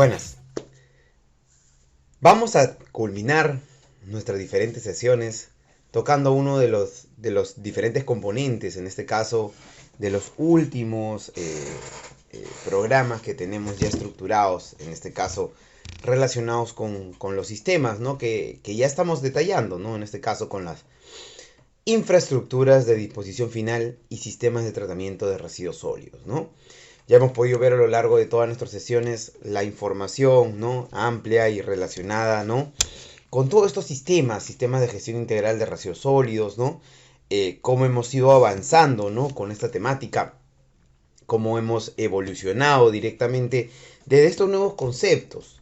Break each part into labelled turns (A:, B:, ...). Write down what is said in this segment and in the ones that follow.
A: Buenas. Vamos a culminar nuestras diferentes sesiones tocando uno de los diferentes componentes, en este caso de los últimos programas que tenemos ya estructurados, en este caso relacionados con los sistemas, ¿no? que ya estamos detallando, ¿no? En este caso con las infraestructuras de disposición final y sistemas de tratamiento de residuos sólidos, ¿no? Ya hemos podido ver a lo largo de todas nuestras sesiones la información, ¿no? Amplia y relacionada, ¿no? Con todos estos sistemas de gestión integral de residuos sólidos, ¿no? Cómo hemos ido avanzando, ¿no? Con esta temática, cómo hemos evolucionado directamente desde estos nuevos conceptos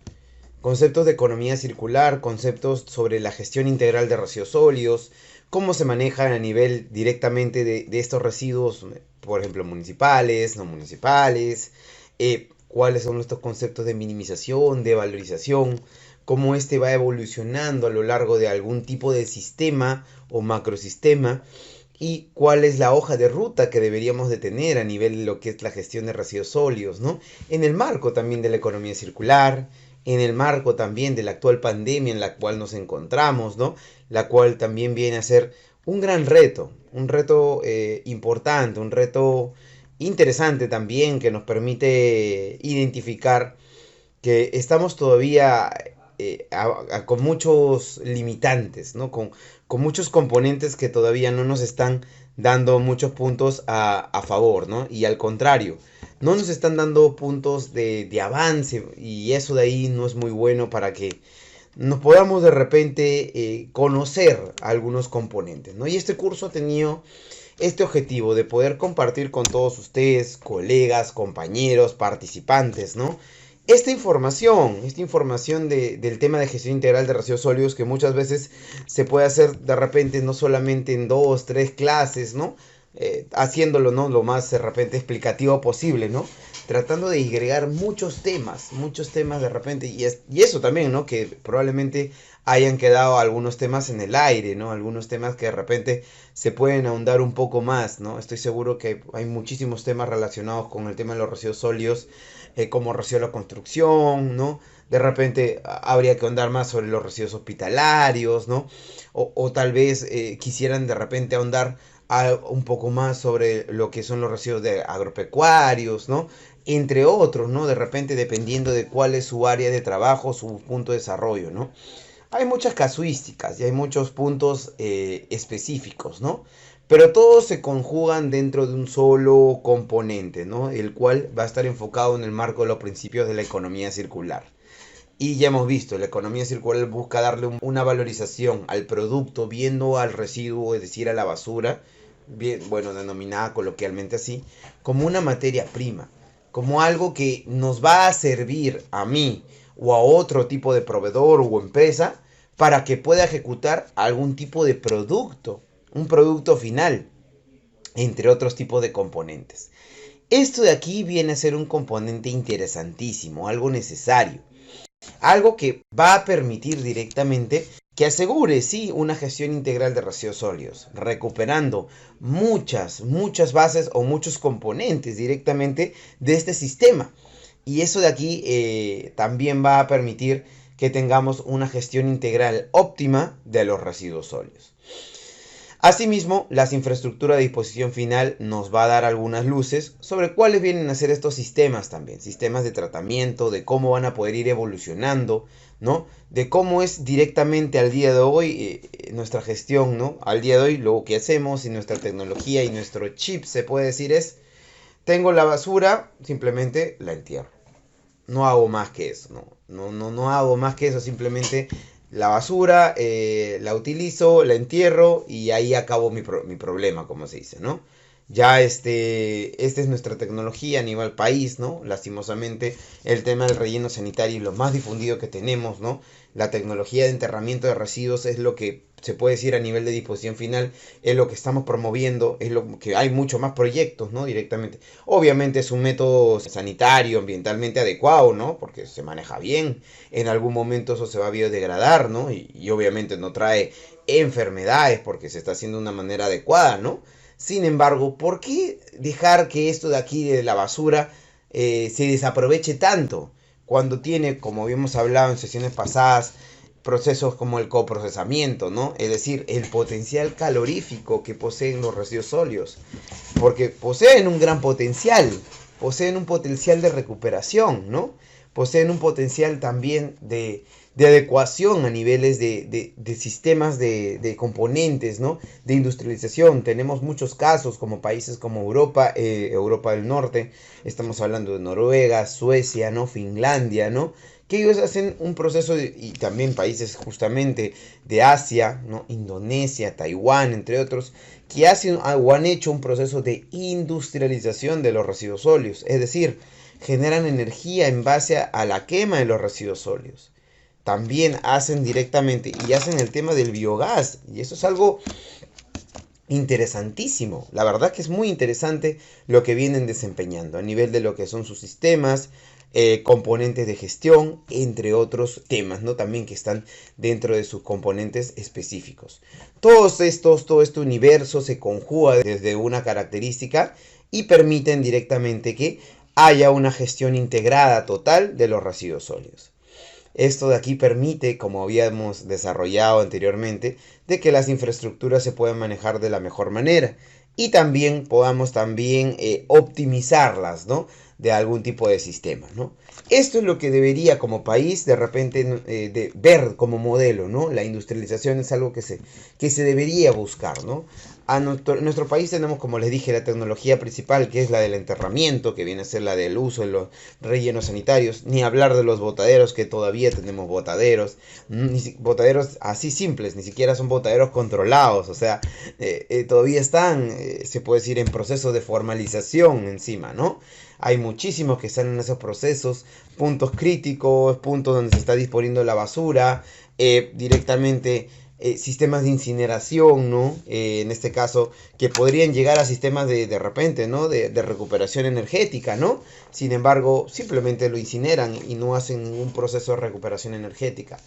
A: de economía circular, conceptos sobre la gestión integral de residuos sólidos, cómo se manejan a nivel directamente de estos residuos, por ejemplo, municipales, no municipales, cuáles son nuestros conceptos de minimización, de valorización, cómo este va evolucionando a lo largo de algún tipo de sistema o macrosistema, y cuál es la hoja de ruta que deberíamos de tener a nivel de lo que es la gestión de residuos sólidos, ¿no? En el marco también de la economía circular, en el marco también de la actual pandemia en la cual nos encontramos, ¿no? La cual también viene a ser un reto importante, un reto interesante también que nos permite identificar que estamos todavía con muchos limitantes, ¿no? Con muchos componentes que todavía no nos están dando muchos puntos a favor, ¿no? Y al contrario, no nos están dando puntos de avance, y eso de ahí no es muy bueno para que nos podamos de repente conocer algunos componentes, ¿no? Y este curso ha tenido este objetivo de poder compartir con todos ustedes, colegas, compañeros, participantes, ¿no? Esta información del tema de gestión integral de residuos sólidos, que muchas veces se puede hacer de repente no solamente en 2, 3 clases, ¿no? Haciéndolo, ¿no? Lo más de repente explicativo posible, ¿no? Tratando de agregar muchos temas de repente, y eso también, ¿no? Que probablemente hayan quedado algunos temas en el aire, ¿no? Algunos temas que de repente se pueden ahondar un poco más, ¿no? Estoy seguro que hay muchísimos temas relacionados con el tema de los residuos sólidos, como residuos de la construcción, ¿no? De repente habría que ahondar más sobre los residuos hospitalarios, ¿no? O tal vez quisieran de repente ahondar un poco más sobre lo que son los residuos de agropecuarios, ¿no? Entre otros, ¿no? De repente dependiendo de cuál es su área de trabajo, su punto de desarrollo, ¿no? Hay muchas casuísticas y hay muchos puntos específicos, ¿no? Pero todos se conjugan dentro de un solo componente, ¿no? El cual va a estar enfocado en el marco de los principios de la economía circular. Y ya hemos visto, la economía circular busca darle una valorización al producto, viendo al residuo, es decir, a la basura, bien, bueno, denominada coloquialmente así, como una materia prima, como algo que nos va a servir a mí o a otro tipo de proveedor o empresa para que pueda ejecutar algún tipo de producto, un producto final, entre otros tipos de componentes. Esto de aquí viene a ser un componente interesantísimo, algo necesario. Algo que va a permitir directamente que asegure, sí, una gestión integral de residuos sólidos, recuperando muchas bases o muchos componentes directamente de este sistema. Y eso de aquí también va a permitir que tengamos una gestión integral óptima de los residuos sólidos. Asimismo, las infraestructuras de disposición final nos va a dar algunas luces sobre cuáles vienen a ser estos sistemas también, sistemas de tratamiento, de cómo van a poder ir evolucionando, ¿no? De cómo es directamente al día de hoy nuestra gestión, ¿no? Al día de hoy lo que hacemos y nuestra tecnología y nuestro chip, se puede decir, es, tengo la basura, simplemente la entierro. No hago más que eso, no hago más que eso, simplemente la basura, la utilizo, la entierro y ahí acabo mi problema, como se dice, ¿no? Ya esta es nuestra tecnología a nivel país, ¿no? Lastimosamente, el tema del relleno sanitario es lo más difundido que tenemos, ¿no? La tecnología de enterramiento de residuos es lo que se puede decir a nivel de disposición final, es lo que estamos promoviendo, es lo que hay muchos más proyectos, ¿no? Directamente. Obviamente es un método sanitario, ambientalmente adecuado, ¿no? Porque se maneja bien, en algún momento eso se va a biodegradar, ¿no? Y obviamente no trae enfermedades porque se está haciendo de una manera adecuada, ¿no? Sin embargo, ¿por qué dejar que esto de aquí de la basura se desaproveche tanto? cuando tiene, como habíamos hablado en sesiones pasadas, procesos como el coprocesamiento, ¿no? Es decir, el potencial calorífico que poseen los residuos sólidos, porque poseen un gran potencial, poseen un potencial de recuperación, ¿no? Poseen un potencial también de adecuación a niveles de sistemas de componentes, ¿no? De industrialización. Tenemos muchos casos como países como Europa, Europa del Norte, estamos hablando de Noruega, Suecia, ¿no? Finlandia, ¿no? Que ellos hacen un proceso, y también países justamente de Asia, ¿no? Indonesia, Taiwán, entre otros, que hacen o han hecho un proceso de industrialización de los residuos sólidos, es decir, generan energía en base a la quema de los residuos sólidos. También hacen directamente y hacen el tema del biogás, y eso es algo interesantísimo. La verdad que es muy interesante lo que vienen desempeñando a nivel de lo que son sus sistemas, componentes de gestión, entre otros temas, ¿no? También que están dentro de sus componentes específicos. Todo este universo se conjuga desde una característica y permiten directamente que haya una gestión integrada total de los residuos sólidos. Esto de aquí permite, como habíamos desarrollado anteriormente, de que las infraestructuras se puedan manejar de la mejor manera y también podamos optimizarlas, ¿no? De algún tipo de sistema, ¿no? Esto es lo que debería como país de repente de ver como modelo, ¿no? La industrialización es algo que se debería buscar, ¿no? En nuestro país tenemos, como les dije, la tecnología principal, que es la del enterramiento, que viene a ser la del uso de los rellenos sanitarios, ni hablar de los botaderos, que todavía tenemos botaderos, botaderos así simples, ni siquiera son botaderos controlados, o sea, todavía están, se puede decir, en proceso de formalización encima, ¿no? Hay muchísimos que están en esos procesos, puntos críticos, puntos donde se está disponiendo la basura, directamente sistemas de incineración, ¿no? En este caso, que podrían llegar a sistemas de repente, ¿no? De recuperación energética, ¿no? Sin embargo, simplemente lo incineran y no hacen ningún proceso de recuperación energética.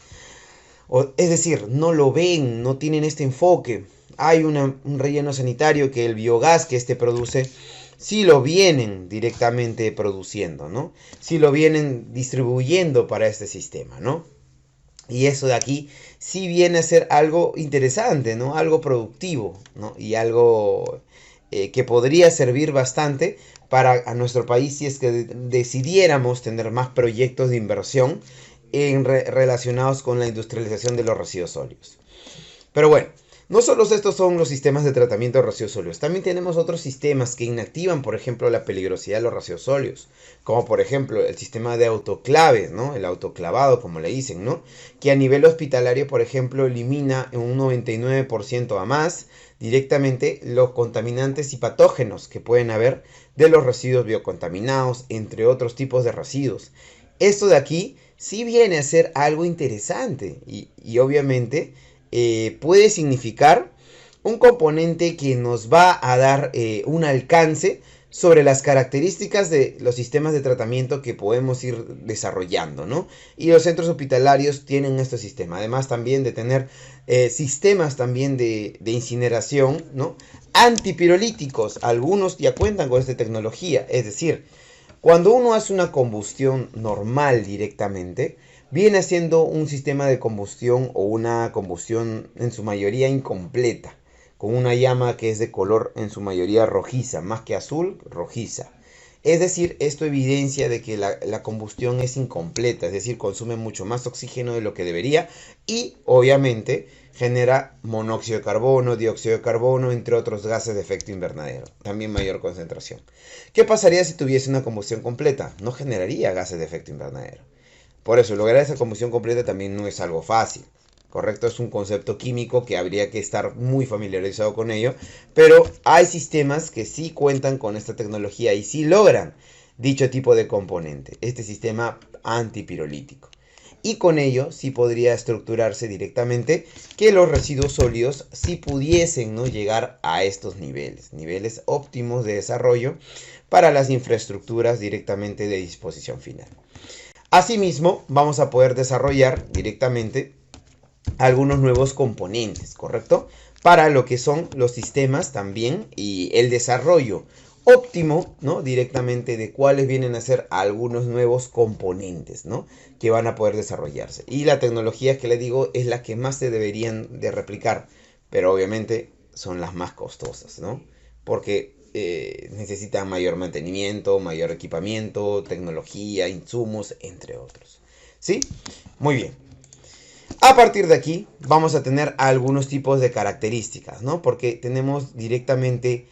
A: Es decir, no lo ven, no tienen este enfoque. Hay un relleno sanitario que el biogás que produce, sí lo vienen directamente produciendo, ¿no? Sí lo vienen distribuyendo para este sistema, ¿no? Y eso de aquí sí viene a ser algo interesante, ¿no? Algo productivo, ¿no? Y algo que podría servir bastante para a nuestro país si es que decidiéramos tener más proyectos de inversión relacionados con la industrialización de los residuos sólidos. Pero bueno, no solo estos son los sistemas de tratamiento de residuos sólidos, también tenemos otros sistemas que inactivan, por ejemplo, la peligrosidad de los residuos sólidos, como por ejemplo el sistema de autoclaves, ¿no? El autoclavado, como le dicen, ¿no? Que a nivel hospitalario, por ejemplo, elimina en un 99% a más directamente los contaminantes y patógenos que pueden haber de los residuos biocontaminados, entre otros tipos de residuos. Esto de aquí sí viene a ser algo interesante y obviamente puede significar un componente que nos va a dar un alcance sobre las características de los sistemas de tratamiento que podemos ir desarrollando, ¿no? Y los centros hospitalarios tienen este sistema, además también de tener sistemas también de incineración, ¿no? Antipirolíticos, algunos ya cuentan con esta tecnología, es decir, cuando uno hace una combustión normal directamente, viene siendo un sistema de combustión o una combustión en su mayoría incompleta, con una llama que es de color en su mayoría rojiza, más que azul, rojiza. Es decir, esto evidencia de que la combustión es incompleta, es decir, consume mucho más oxígeno de lo que debería y obviamente genera monóxido de carbono, dióxido de carbono, entre otros gases de efecto invernadero, también mayor concentración. ¿Qué pasaría si tuviese una combustión completa? No generaría gases de efecto invernadero. Por eso, lograr esa combustión completa también no es algo fácil, ¿correcto? Es un concepto químico que habría que estar muy familiarizado con ello, pero hay sistemas que sí cuentan con esta tecnología y sí logran dicho tipo de componente, este sistema antipirolítico. Y con ello sí podría estructurarse directamente que los residuos sólidos sí pudiesen, ¿no? Llegar a estos niveles óptimos de desarrollo para las infraestructuras directamente de disposición final. Asimismo, vamos a poder desarrollar directamente algunos nuevos componentes, ¿correcto? Para lo que son los sistemas también y el desarrollo óptimo, ¿no? Directamente de cuáles vienen a ser algunos nuevos componentes, ¿no? Que van a poder desarrollarse. Y la tecnología que le digo es la que más se deberían de replicar, pero obviamente son las más costosas, ¿no? Porque necesitan mayor mantenimiento, mayor equipamiento, tecnología, insumos, entre otros. ¿Sí? Muy bien. A partir de aquí vamos a tener algunos tipos de características, ¿no? Porque tenemos directamente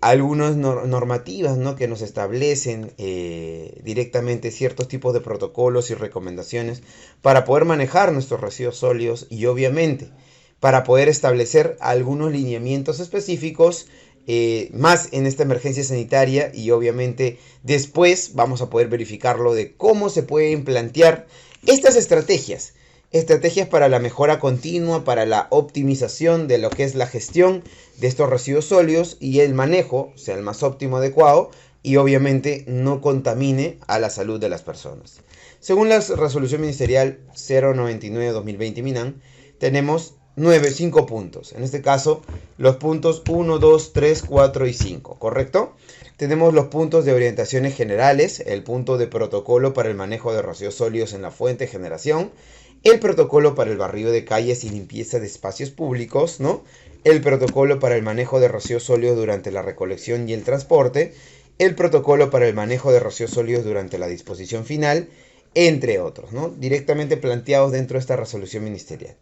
A: algunas normativas, ¿no? Que nos establecen directamente ciertos tipos de protocolos y recomendaciones para poder manejar nuestros residuos sólidos y obviamente para poder establecer algunos lineamientos específicos más en esta emergencia sanitaria y obviamente después vamos a poder verificarlo de cómo se pueden plantear estas estrategias para la mejora continua, para la optimización de lo que es la gestión de estos residuos sólidos y el manejo sea el más óptimo adecuado y obviamente no contamine a la salud de las personas. Según la resolución ministerial 099-2020 MINAN, tenemos 5 puntos. En este caso, los puntos 1, 2, 3, 4 y 5, ¿correcto? Tenemos los puntos de orientaciones generales, el punto de protocolo para el manejo de residuos sólidos en la fuente de generación, el protocolo para el barrido de calles y limpieza de espacios públicos, ¿no? El protocolo para el manejo de residuos sólidos durante la recolección y el transporte, el protocolo para el manejo de residuos sólidos durante la disposición final, entre otros, ¿no? Directamente planteados dentro de esta resolución ministerial.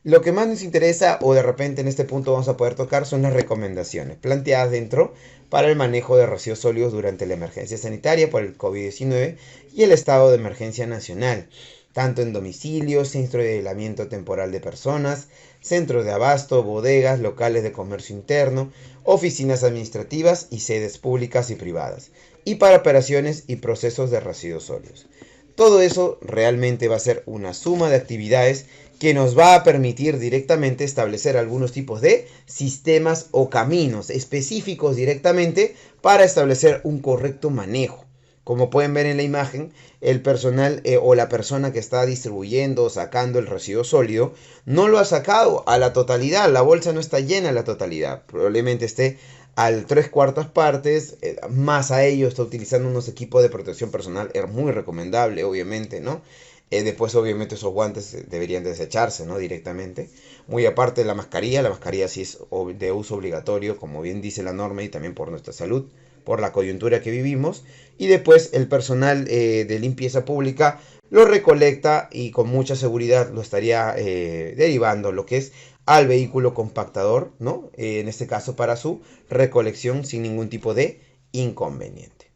A: Lo que más nos interesa, o de repente en este punto vamos a poder tocar, son las recomendaciones planteadas dentro para el manejo de residuos sólidos durante la emergencia sanitaria por el COVID-19 y el estado de emergencia nacional, tanto en domicilios, centro de aislamiento temporal de personas, centros de abasto, bodegas, locales de comercio interno, oficinas administrativas y sedes públicas y privadas, y para operaciones y procesos de residuos sólidos. Todo eso realmente va a ser una suma de actividades que nos va a permitir directamente establecer algunos tipos de sistemas o caminos específicos directamente para establecer un correcto manejo. Como pueden ver en la imagen, el personal o la persona que está distribuyendo o sacando el residuo sólido no lo ha sacado a la totalidad, la bolsa no está llena a la totalidad, probablemente esté al 3/4 partes, más a ello está utilizando unos equipos de protección personal, es muy recomendable obviamente, ¿no? Después obviamente esos guantes deberían desecharse, ¿no? Directamente. Muy aparte de la mascarilla sí es de uso obligatorio, como bien dice la norma y también por nuestra salud, por la coyuntura que vivimos. Y después el personal de limpieza pública lo recolecta y con mucha seguridad lo estaría derivando lo que es al vehículo compactador, ¿no? En este caso para su recolección sin ningún tipo de inconveniente.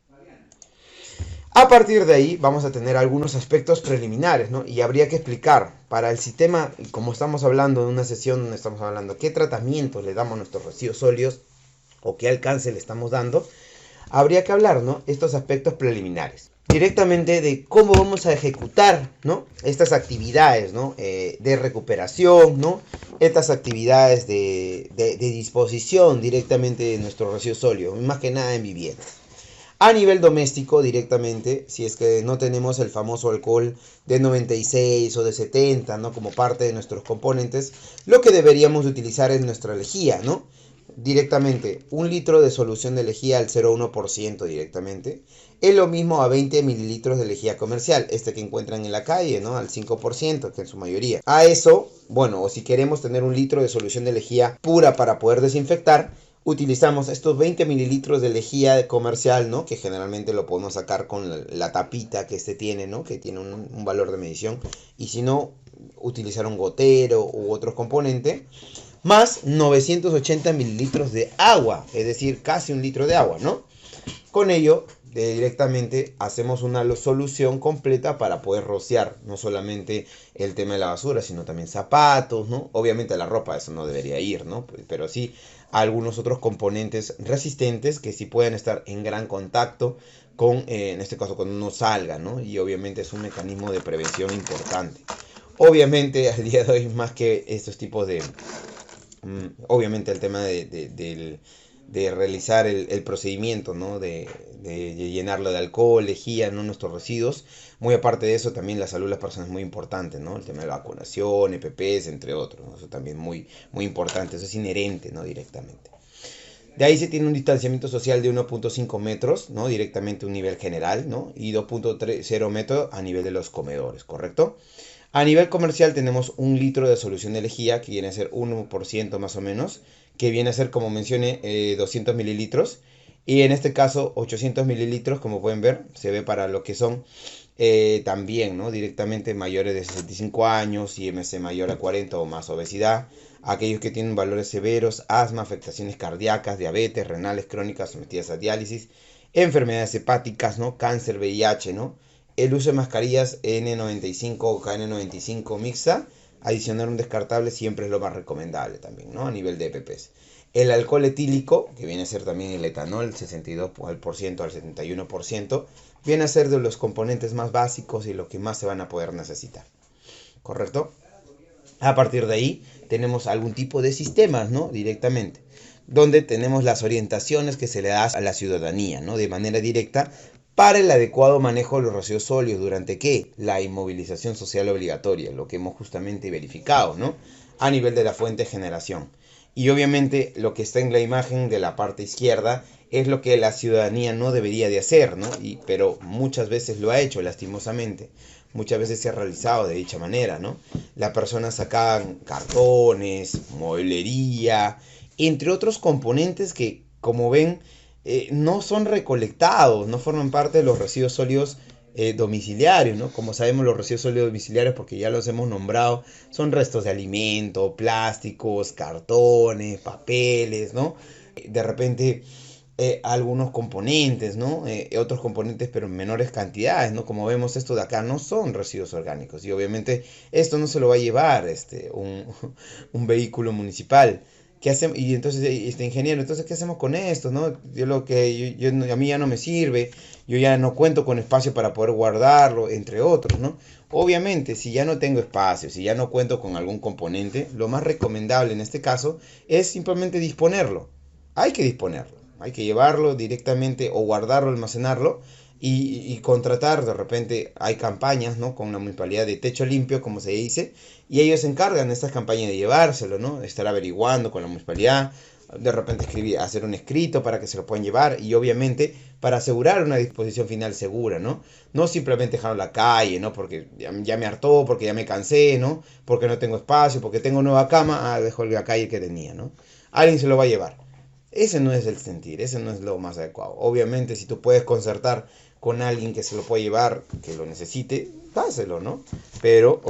A: A partir de ahí vamos a tener algunos aspectos preliminares, ¿no? Y habría que explicar para el sistema, como estamos hablando en una sesión donde estamos hablando qué tratamientos le damos a nuestros residuos sólidos o qué alcance le estamos dando, habría que hablar, ¿no? Estos aspectos preliminares. Directamente de cómo vamos a ejecutar, ¿no? Estas actividades, ¿no? De recuperación, ¿no? Estas actividades de disposición directamente de nuestros residuos sólidos, más que nada en viviendas. A nivel doméstico directamente, si es que no tenemos el famoso alcohol de 96 o de 70, ¿no? Como parte de nuestros componentes, lo que deberíamos utilizar es nuestra lejía, ¿no? Directamente, 1 litro de solución de lejía al 0,1% directamente. Es lo mismo a 20 mililitros de lejía comercial, este que encuentran en la calle, ¿no? Al 5%, que en su mayoría. A eso, bueno, o si queremos tener 1 litro de solución de lejía pura para poder desinfectar, utilizamos estos 20 mililitros de lejía comercial, ¿no? Que generalmente lo podemos sacar con la tapita que este tiene, ¿no? Que tiene un valor de medición. Y si no, utilizar un gotero u otro componente. Más 980 mililitros de agua, es decir, casi 1 litro de agua, ¿no? Con ello, directamente hacemos una solución completa para poder rociar no solamente el tema de la basura, sino también zapatos, ¿no? Obviamente la ropa, eso no debería ir, ¿no? Pero sí algunos otros componentes resistentes que sí pueden estar en gran contacto con, en este caso, cuando uno salga, ¿no? Y obviamente es un mecanismo de prevención importante. Obviamente, al día de hoy, más que estos tipos de... obviamente el tema de realizar el procedimiento, ¿no? De llenarlo de alcohol, lejía, ¿no? Nuestros residuos. Muy aparte de eso, también la salud de las personas es muy importante, ¿no? El tema de la vacunación, EPPs, entre otros, ¿no? Eso también muy, muy importante, eso es inherente, ¿no? Directamente. De ahí se tiene un distanciamiento social de 1.5 metros, ¿no? Directamente a un nivel general, ¿no? Y 2.30 metros a nivel de los comedores, ¿correcto? A nivel comercial tenemos un litro de solución de lejía, que viene a ser 1% más o menos, que viene a ser, como mencioné, 200 mililitros. Y en este caso, 800 mililitros, como pueden ver, se ve para lo que son también, ¿no? Directamente mayores de 65 años, IMC mayor a 40 o más obesidad, aquellos que tienen valores severos, asma, afectaciones cardíacas, diabetes, renales crónicas sometidas a diálisis, enfermedades hepáticas, ¿no? Cáncer, VIH, ¿no? El uso de mascarillas N95 o KN95 mixta, adicionar un descartable siempre es lo más recomendable también, ¿no? A nivel de EPPs. El alcohol etílico, que viene a ser también el etanol, 62% al 71%, viene a ser de los componentes más básicos y los que más se van a poder necesitar. ¿Correcto? A partir de ahí tenemos algún tipo de sistemas, ¿no? Directamente, donde tenemos las orientaciones que se le da a la ciudadanía, ¿no? De manera directa para el adecuado manejo de los residuos sólidos. ¿Durante qué? La inmovilización social obligatoria, lo que hemos justamente verificado, ¿no? A nivel de la fuente de generación. Y obviamente lo que está en la imagen de la parte izquierda es lo que la ciudadanía no debería de hacer, ¿no? Pero muchas veces lo ha hecho, lastimosamente. Muchas veces se ha realizado de dicha manera, ¿no? Las personas sacan cartones, mueblería, entre otros componentes que, como ven, no son recolectados, no forman parte de los residuos sólidos domiciliarios, ¿no? Como sabemos, los residuos sólidos domiciliarios, porque ya los hemos nombrado, son restos de alimento, plásticos, cartones, papeles, ¿no? De repente algunos componentes, ¿no? Otros componentes, pero en menores cantidades, ¿no? Como vemos, esto de acá no son residuos orgánicos y obviamente esto no se lo va a llevar un vehículo municipal. ¿Qué hacemos? Y entonces, ingeniero, entonces, ¿qué hacemos con esto, no? A mí ya no me sirve, yo ya no cuento con espacio para poder guardarlo, entre otros, ¿no? Obviamente, si ya no tengo espacio, si ya no cuento con algún componente, lo más recomendable en este caso es simplemente disponerlo. Hay que disponerlo, hay que llevarlo directamente o guardarlo, almacenarlo y contratar. De repente hay campañas, ¿no? Con la municipalidad de techo limpio, como se dice, y ellos se encargan de estas campañas de llevárselo, ¿no? Estar averiguando con la municipalidad, de repente escribir, hacer un escrito para que se lo puedan llevar y obviamente para asegurar una disposición final segura, ¿no? No simplemente dejarlo en la calle, ¿no? Porque ya me hartó, porque ya me cansé, ¿no? Porque no tengo espacio, porque tengo nueva cama, dejo en la calle que tenía, ¿no? Alguien se lo va a llevar. Ese no es el sentir, ese no es lo más adecuado. Obviamente, si tú puedes concertar con alguien que se lo puede llevar, que lo necesite, dáselo, ¿no? Pero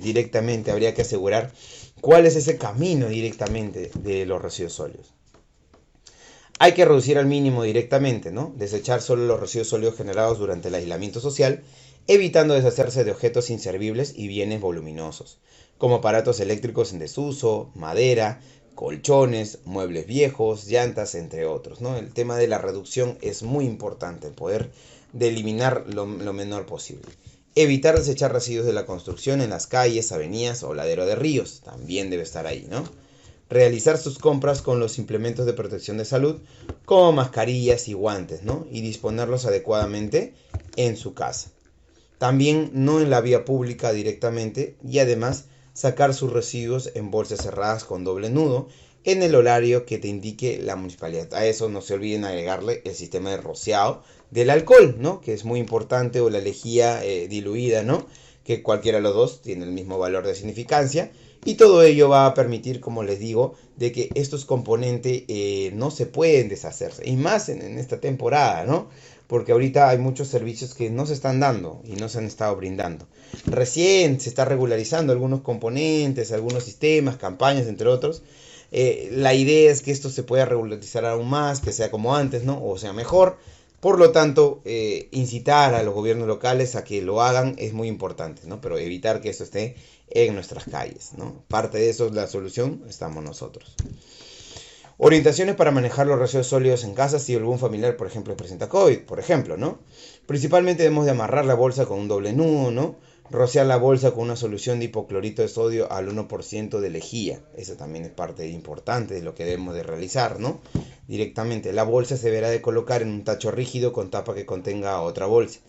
A: directamente habría que asegurar cuál es ese camino directamente de los residuos sólidos. Hay que reducir al mínimo directamente, ¿no? Desechar solo los residuos sólidos generados durante el aislamiento social, evitando deshacerse de objetos inservibles y bienes voluminosos, como aparatos eléctricos en desuso, madera, colchones, muebles viejos, llantas, entre otros, ¿no? El tema de la reducción es muy importante, el poder de eliminar lo menor posible. Evitar desechar residuos de la construcción en las calles, avenidas o ladero de ríos, también debe estar ahí, ¿no? Realizar sus compras con los implementos de protección de salud, como mascarillas y guantes, ¿no? Y disponerlos adecuadamente en su casa. También no en la vía pública directamente y además sacar sus residuos en bolsas cerradas con doble nudo en el horario que te indique la municipalidad. A eso no se olviden agregarle el sistema de rociado del alcohol, ¿no? Que es muy importante, o la lejía diluida, ¿no? Que cualquiera de los dos tiene el mismo valor de significancia. Y todo ello va a permitir, como les digo, de que estos componentes no se pueden deshacerse. Y más en esta temporada, ¿no? Porque ahorita hay muchos servicios que no se están dando y no se han estado brindando. Recién se está regularizando algunos componentes, algunos sistemas, campañas, entre otros. La idea es que esto se pueda regularizar aún más, que sea como antes, ¿no? O sea, mejor. Por lo tanto, incitar a los gobiernos locales a que lo hagan es muy importante, ¿no? Pero evitar que esto esté en nuestras calles, ¿no? Parte de eso es la solución, estamos nosotros. Orientaciones para manejar los residuos sólidos en casa si algún familiar, por ejemplo, presenta COVID, por ejemplo, ¿no? Principalmente debemos de amarrar la bolsa con un doble nudo, ¿no? Rociar la bolsa con una solución de hipoclorito de sodio al 1% de lejía. Eso también es parte importante de lo que debemos de realizar, ¿no? Directamente, la bolsa se deberá de colocar en un tacho rígido con tapa que contenga otra bolsa.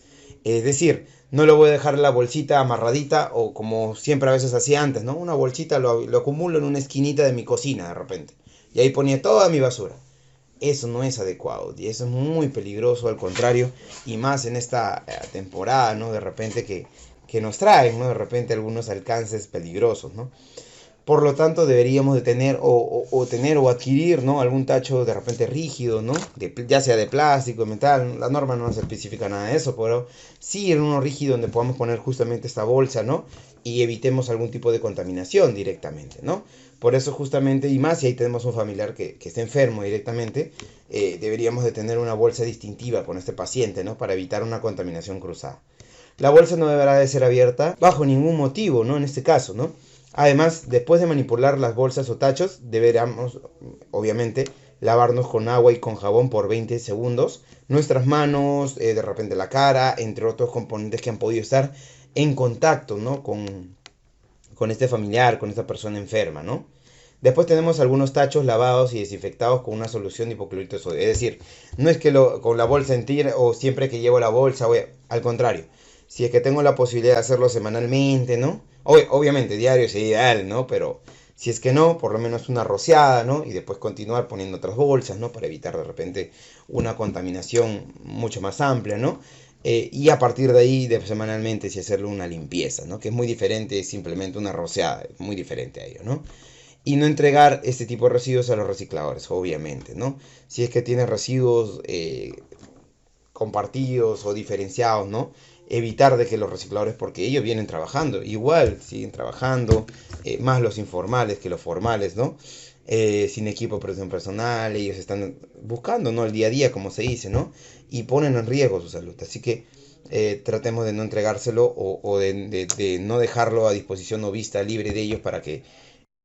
A: Es decir, no lo voy a dejar la bolsita amarradita o como siempre a veces hacía antes, ¿no? Una bolsita lo acumulo en una esquinita de mi cocina de repente. Y ahí ponía toda mi basura. Eso no es adecuado y eso es muy peligroso, al contrario, y más en esta temporada, ¿no? De repente que nos traen, ¿no? De repente algunos alcances peligrosos, ¿no? Por lo tanto, deberíamos de tener tener o adquirir, ¿no? Algún tacho de repente rígido, ¿no? Ya sea de plástico, de metal. La norma no nos especifica nada de eso, pero sí en uno rígido donde podamos poner justamente esta bolsa, ¿no? Y evitemos algún tipo de contaminación directamente, ¿no? Por eso justamente, y más si ahí tenemos un familiar que esté enfermo directamente, deberíamos de tener una bolsa distintiva con este paciente, ¿no? Para evitar una contaminación cruzada. La bolsa no deberá de ser abierta bajo ningún motivo, ¿no? En este caso, ¿no? Además, después de manipular las bolsas o tachos, deberemos, obviamente, lavarnos con agua y con jabón por 20 segundos. Nuestras manos, de repente la cara, entre otros componentes que han podido estar en contacto, ¿no? Con este familiar, con esta persona enferma, ¿no? Después tenemos algunos tachos lavados y desinfectados con una solución de hipoclorito de sodio. Es decir, no es que con la bolsa entera o siempre que llevo la bolsa, al contrario. Si es que tengo la posibilidad de hacerlo semanalmente, ¿no? Obviamente, diario sería ideal, ¿no? Pero si es que no, por lo menos una rociada, ¿no? Y después continuar poniendo otras bolsas, ¿no? Para evitar de repente una contaminación mucho más amplia, ¿no? Y a partir de ahí, semanalmente, si hacerle una limpieza, ¿no? Que es muy diferente simplemente una rociada, muy diferente a ello, ¿no? Y no entregar este tipo de residuos a los recicladores, obviamente, ¿no? Si es que tiene residuos compartidos o diferenciados, ¿no? Evitar de que los recicladores, porque ellos vienen trabajando, igual siguen trabajando, más los informales que los formales, ¿no? Sin equipo de protección personal, ellos están buscando, ¿no? El día a día, como se dice, ¿no? Y ponen en riesgo su salud. Así que tratemos de no entregárselo o de no dejarlo a disposición o vista libre de ellos para que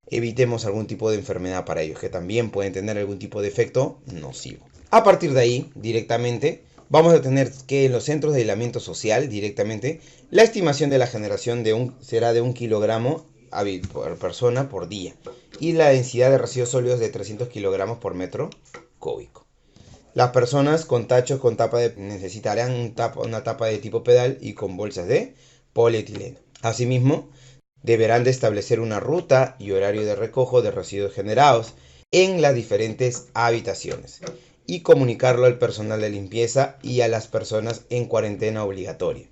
A: evitemos algún tipo de enfermedad para ellos, que también pueden tener algún tipo de efecto nocivo. A partir de ahí, directamente, vamos a tener que en los centros de aislamiento social, directamente, la estimación de la generación será de 1 kilogramo por persona por día y la densidad de residuos sólidos de 300 kilogramos por metro cúbico. Las personas con tachos con necesitarán una tapa de tipo pedal y con bolsas de polietileno. Asimismo, deberán de establecer una ruta y horario de recojo de residuos generados en las diferentes habitaciones y comunicarlo al personal de limpieza y a las personas en cuarentena obligatoria.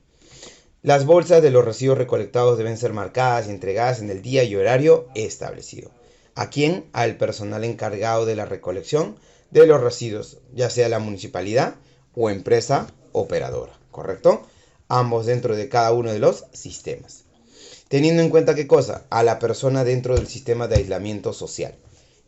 A: Las bolsas de los residuos recolectados deben ser marcadas y entregadas en el día y horario establecido. ¿A quién? Al personal encargado de la recolección de los residuos, ya sea la municipalidad o empresa operadora, ¿correcto? Ambos dentro de cada uno de los sistemas. Teniendo en cuenta qué cosa, a la persona dentro del sistema de aislamiento social.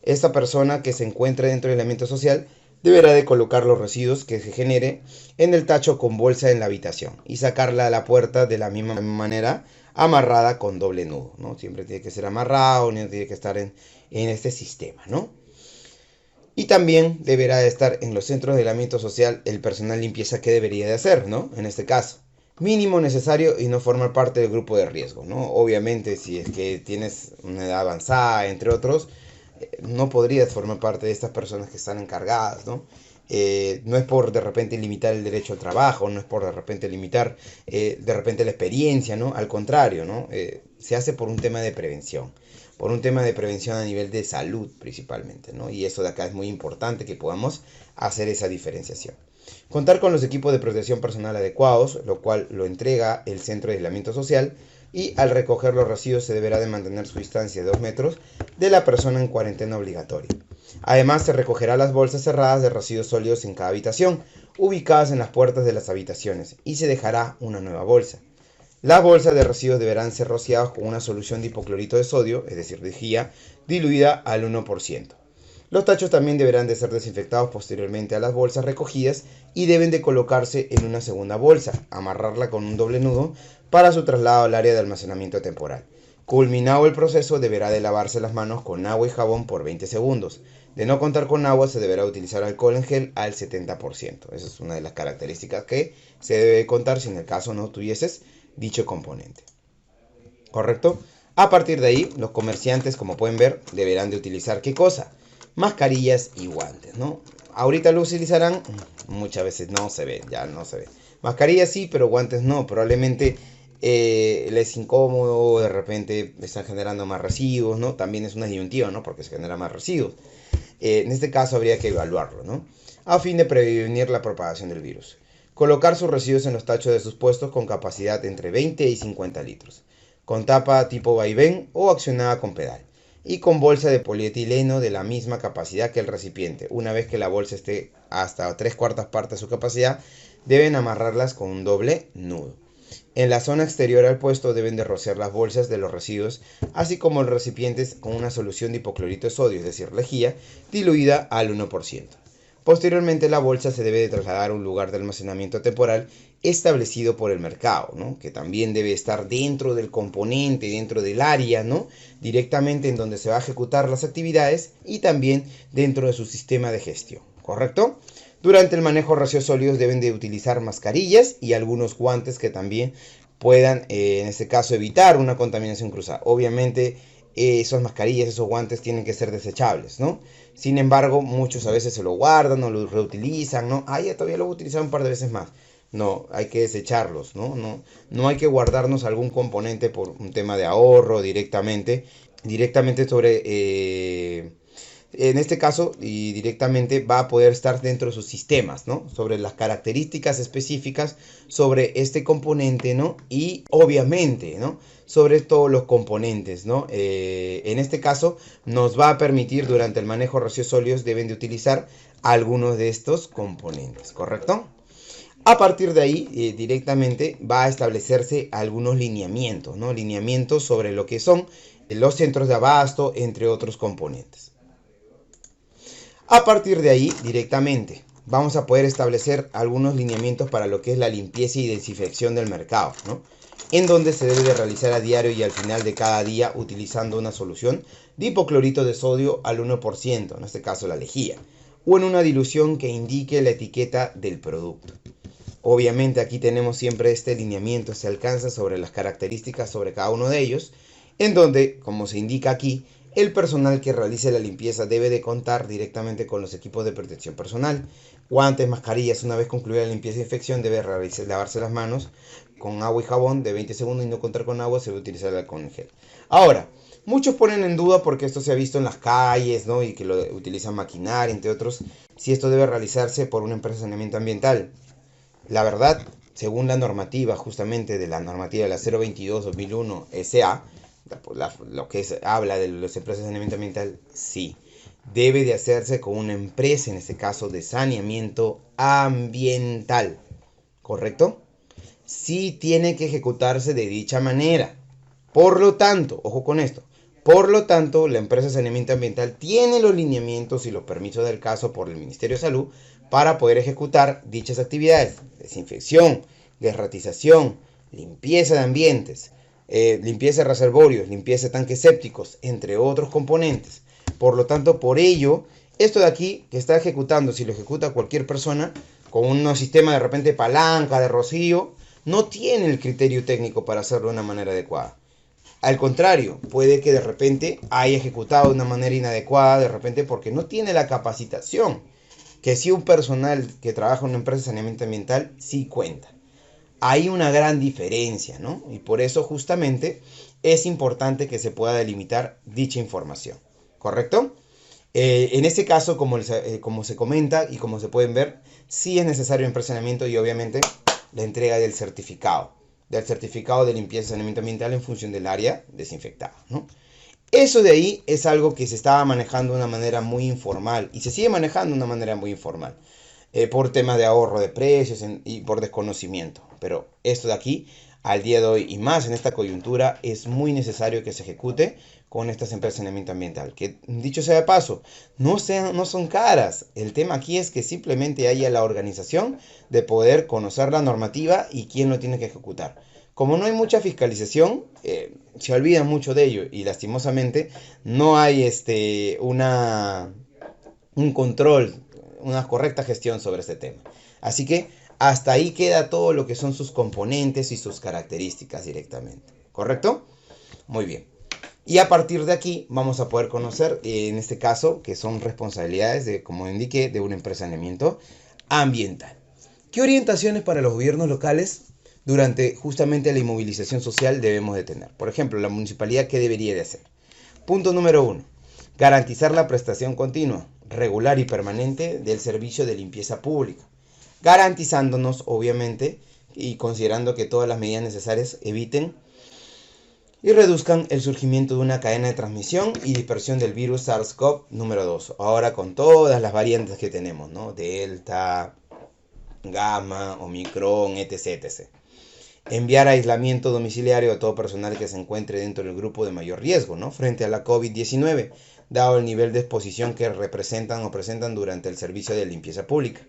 A: Esta persona que se encuentre dentro del aislamiento social deberá de colocar los residuos que se genere en el tacho con bolsa en la habitación y sacarla a la puerta de la misma manera amarrada con doble nudo, ¿no? Siempre tiene que ser amarrado, no tiene que estar en este sistema, ¿no? Y también deberá de estar en los centros de aislamiento social el personal limpieza que debería de hacer, ¿no? En este caso, mínimo necesario y no formar parte del grupo de riesgo, ¿no? Obviamente, si es que tienes una edad avanzada, entre otros, no podrías formar parte de estas personas que están encargadas, ¿no? No es por de repente limitar el derecho al trabajo, no es por de repente limitar de repente la experiencia, ¿no? Al contrario, ¿no? Se hace por un tema de prevención, por un tema de prevención a nivel de salud principalmente, ¿no? Y eso de acá es muy importante que podamos hacer esa diferenciación. Contar con los equipos de protección personal adecuados, lo cual lo entrega el centro de aislamiento social, y al recoger los residuos se deberá de mantener su distancia de 2 metros de la persona en cuarentena obligatoria. Además, se recogerá las bolsas cerradas de residuos sólidos en cada habitación, ubicadas en las puertas de las habitaciones, y se dejará una nueva bolsa. Las bolsas de residuos deberán ser rociadas con una solución de hipoclorito de sodio, es decir, lejía, diluida al 1%. Los tachos también deberán de ser desinfectados posteriormente a las bolsas recogidas y deben de colocarse en una segunda bolsa, amarrarla con un doble nudo para su traslado al área de almacenamiento temporal. Culminado el proceso, deberá de lavarse las manos con agua y jabón por 20 segundos. De no contar con agua, se deberá utilizar alcohol en gel al 70%. Esa es una de las características que se debe contar si en el caso no tuvieses dicho componente. ¿Correcto? A partir de ahí, los comerciantes, como pueden ver, deberán de utilizar ¿qué cosa? Mascarillas y guantes, ¿no? Ahorita lo utilizarán, muchas veces no se ve, ya no se ve. Mascarillas sí, pero guantes no, probablemente les es incómodo, de repente están generando más residuos, ¿no? También es una disyuntiva, ¿no? Porque se generan más residuos. En este caso habría que evaluarlo, ¿no? A fin de prevenir la propagación del virus. Colocar sus residuos en los tachos de sus puestos con capacidad entre 20 y 50 litros, con tapa tipo vaivén o accionada con pedal, y con bolsa de polietileno de la misma capacidad que el recipiente. Una vez que la bolsa esté hasta 3/4 partes de su capacidad, deben amarrarlas con un doble nudo. En la zona exterior al puesto deben de rociar las bolsas de los residuos, así como los recipientes con una solución de hipoclorito de sodio, es decir, lejía, diluida al 1%. Posteriormente la bolsa se debe de trasladar a un lugar de almacenamiento temporal establecido por el mercado, ¿no? Que también debe estar dentro del componente, dentro del área, ¿no? Directamente en donde se va a ejecutar las actividades y también dentro de su sistema de gestión, ¿correcto? Durante el manejo de residuos sólidos deben de utilizar mascarillas y algunos guantes que también puedan, en este caso, evitar una contaminación cruzada. Obviamente, esas mascarillas, esos guantes tienen que ser desechables, ¿no? Sin embargo, muchos a veces se lo guardan o lo reutilizan, ¿no? Ah, ya todavía lo voy a utilizar un par de veces más. No, hay que desecharlos, ¿no? No hay que guardarnos algún componente por un tema de ahorro directamente en este caso, y directamente va a poder estar dentro de sus sistemas, ¿no? Sobre las características específicas sobre este componente, ¿no? Y obviamente, ¿no? Sobre todos los componentes, ¿no? En este caso, nos va a permitir durante el manejo de residuos sólidos deben de utilizar algunos de estos componentes, ¿correcto? A partir de ahí, directamente va a establecerse algunos lineamientos, ¿no? Lineamientos sobre lo que son los centros de abasto, entre otros componentes. A partir de ahí, directamente, vamos a poder establecer algunos lineamientos para lo que es la limpieza y desinfección del mercado, ¿no? En donde se debe de realizar a diario y al final de cada día utilizando una solución de hipoclorito de sodio al 1%, en este caso la lejía, o en una dilución que indique la etiqueta del producto. Obviamente aquí tenemos siempre este lineamiento, se alcanza sobre las características sobre cada uno de ellos, en donde, como se indica aquí, el personal que realice la limpieza debe de contar directamente con los equipos de protección personal, guantes, mascarillas. Una vez concluida la limpieza e infección debe lavarse las manos con agua y jabón de 20 segundos y no contar con agua, se debe utilizar el alcohol en gel. Ahora, muchos ponen en duda porque esto se ha visto en las calles, ¿no? Y que lo utilizan maquinaria, entre otros, si esto debe realizarse por una empresa de saneamiento ambiental. La verdad, según la normativa, justamente de la normativa de la 022-2001 SA, lo que habla de las empresas de saneamiento ambiental, sí, debe de hacerse con una empresa, en este caso de saneamiento ambiental, ¿correcto? Sí tiene que ejecutarse de dicha manera. Por lo tanto, ojo con esto, por lo tanto, la empresa de saneamiento ambiental tiene los lineamientos y los permisos del caso por el Ministerio de Salud para poder ejecutar dichas actividades: desinfección, desratización, limpieza de ambientes, limpieza de reservorios, limpieza de tanques sépticos, entre otros componentes. Por lo tanto, por ello, esto de aquí que está ejecutando, si lo ejecuta cualquier persona con un sistema de repente palanca, de rocío, no tiene el criterio técnico para hacerlo de una manera adecuada. Al contrario, puede que de repente haya ejecutado de una manera inadecuada, de repente porque no tiene la capacitación, que si un personal que trabaja en una empresa de saneamiento ambiental sí cuenta. Hay una gran diferencia, ¿no? Y por eso justamente es importante que se pueda delimitar dicha información, ¿correcto? En este caso, como se comenta y como se pueden ver, sí es necesario el saneamiento y obviamente la entrega del certificado de limpieza y saneamiento ambiental en función del área desinfectada, ¿no? Eso de ahí es algo que se estaba manejando de una manera muy informal y se sigue manejando de una manera muy informal, por temas de ahorro de precios y por desconocimiento. Pero esto de aquí, al día de hoy y más en esta coyuntura, es muy necesario que se ejecute con estas empresas de saneamiento ambiental, que dicho sea de paso, no son caras. El tema aquí es que simplemente haya la organización de poder conocer la normativa y quién lo tiene que ejecutar. Como no hay mucha fiscalización, se olvida mucho de ello y lastimosamente no hay un control, una correcta gestión sobre este tema. Así que hasta ahí queda todo lo que son sus componentes y sus características directamente, ¿correcto? Muy bien. Y a partir de aquí vamos a poder conocer, en este caso, que son responsabilidades, como indiqué, de una empresa de saneamiento ambiental. ¿Qué orientaciones para los gobiernos locales durante justamente la inmovilización social debemos de tener? Por ejemplo, la municipalidad, ¿qué debería de hacer? Punto número 1. Garantizar la prestación continua, regular y permanente del servicio de limpieza pública, garantizándonos, obviamente, y considerando que todas las medidas necesarias eviten y reduzcan el surgimiento de una cadena de transmisión y dispersión del virus SARS-CoV número 2. Ahora con todas las variantes que tenemos, ¿no? Delta, Gamma, Omicron, etc, etc. Enviar aislamiento domiciliario a todo personal que se encuentre dentro del grupo de mayor riesgo, ¿no? Frente a la COVID-19, dado el nivel de exposición que representan o presentan durante el servicio de limpieza pública.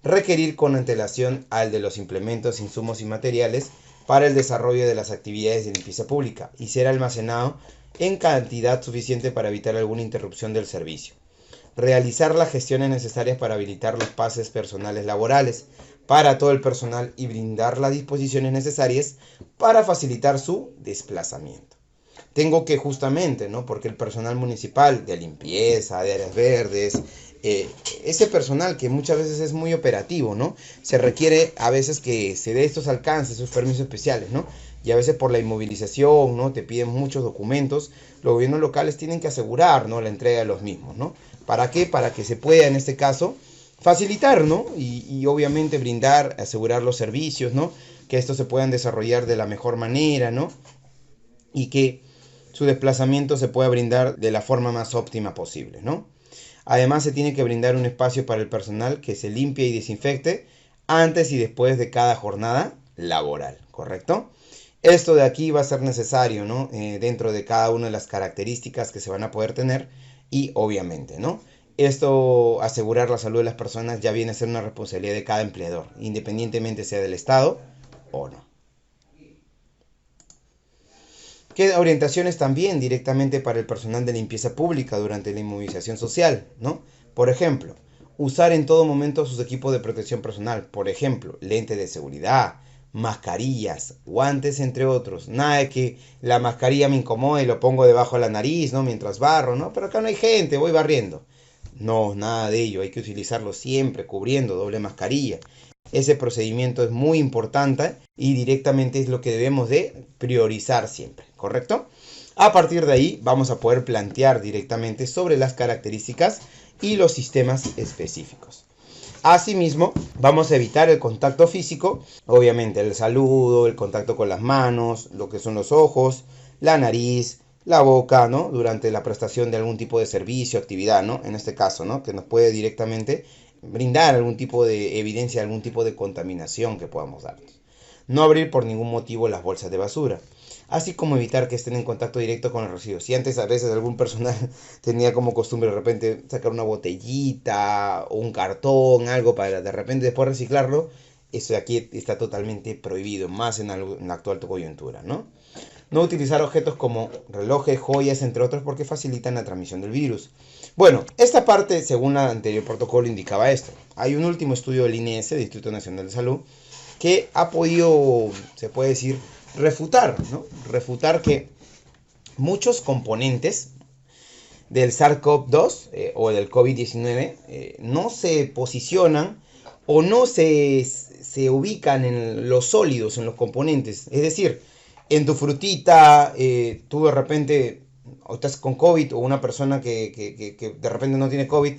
A: Requerir con antelación al de los implementos, insumos y materiales para el desarrollo de las actividades de limpieza pública y ser almacenado en cantidad suficiente para evitar alguna interrupción del servicio. Realizar las gestiones necesarias para habilitar los pases personales laborales para todo el personal y brindar las disposiciones necesarias para facilitar su desplazamiento. Tengo que justamente, ¿no? Porque el personal municipal de limpieza, de áreas verdes, ese personal que muchas veces es muy operativo, ¿no? Se requiere a veces que se dé estos alcances, sus permisos especiales, ¿no? Y a veces por la inmovilización, ¿no? Te piden muchos documentos. Los gobiernos locales tienen que asegurar, ¿no? La entrega de los mismos, ¿no? ¿Para qué? Para que se pueda, en este caso, facilitar, ¿no? Y obviamente brindar, asegurar los servicios, ¿no? Que estos se puedan desarrollar de la mejor manera, ¿no? Y que su desplazamiento se pueda brindar de la forma más óptima posible, ¿no? Además, se tiene que brindar un espacio para el personal que se limpie y desinfecte antes y después de cada jornada laboral, ¿correcto? Esto de aquí va a ser necesario, ¿no? Dentro de cada una de las características que se van a poder tener y obviamente, ¿no? Esto, asegurar la salud de las personas, ya viene a ser una responsabilidad de cada empleador, independientemente sea del Estado o no. Que orientaciones también directamente para el personal de limpieza pública durante la inmovilización social, ¿no? Por ejemplo, usar en todo momento sus equipos de protección personal, por ejemplo, lentes de seguridad, mascarillas, guantes, entre otros. Nada de que la mascarilla me incomode y lo pongo debajo de la nariz, ¿no? Mientras barro, ¿no? Pero acá no hay gente, voy barriendo. No, nada de ello, hay que utilizarlo siempre, cubriendo, doble mascarilla. Ese procedimiento es muy importante y directamente es lo que debemos de priorizar siempre, ¿correcto? A partir de ahí vamos a poder plantear directamente sobre las características y los sistemas específicos. Asimismo, vamos a evitar el contacto físico, obviamente el saludo, el contacto con las manos, lo que son los ojos, la nariz, la boca, ¿no? Durante la prestación de algún tipo de servicio, actividad, ¿no? En este caso, ¿no? Que nos puede directamente brindar algún tipo de evidencia, algún tipo de contaminación que podamos darnos. No abrir por ningún motivo las bolsas de basura, así como evitar que estén en contacto directo con los residuos. Si antes a veces algún personal tenía como costumbre de repente sacar una botellita o un cartón, algo para de repente después reciclarlo, eso de aquí está totalmente prohibido, más en la actual coyuntura, ¿no? No utilizar objetos como relojes, joyas, entre otros, porque facilitan la transmisión del virus. Bueno, esta parte, según el anterior protocolo, indicaba esto. Hay un último estudio del INS, del Instituto Nacional de Salud, que ha podido, se puede decir, refutar, ¿no? Refutar que muchos componentes del SARS-CoV-2 o del COVID-19 no se posicionan o no se ubican en los sólidos, en los componentes. Es decir, en tu frutita, tú de repente o estás con COVID o una persona que de repente no tiene COVID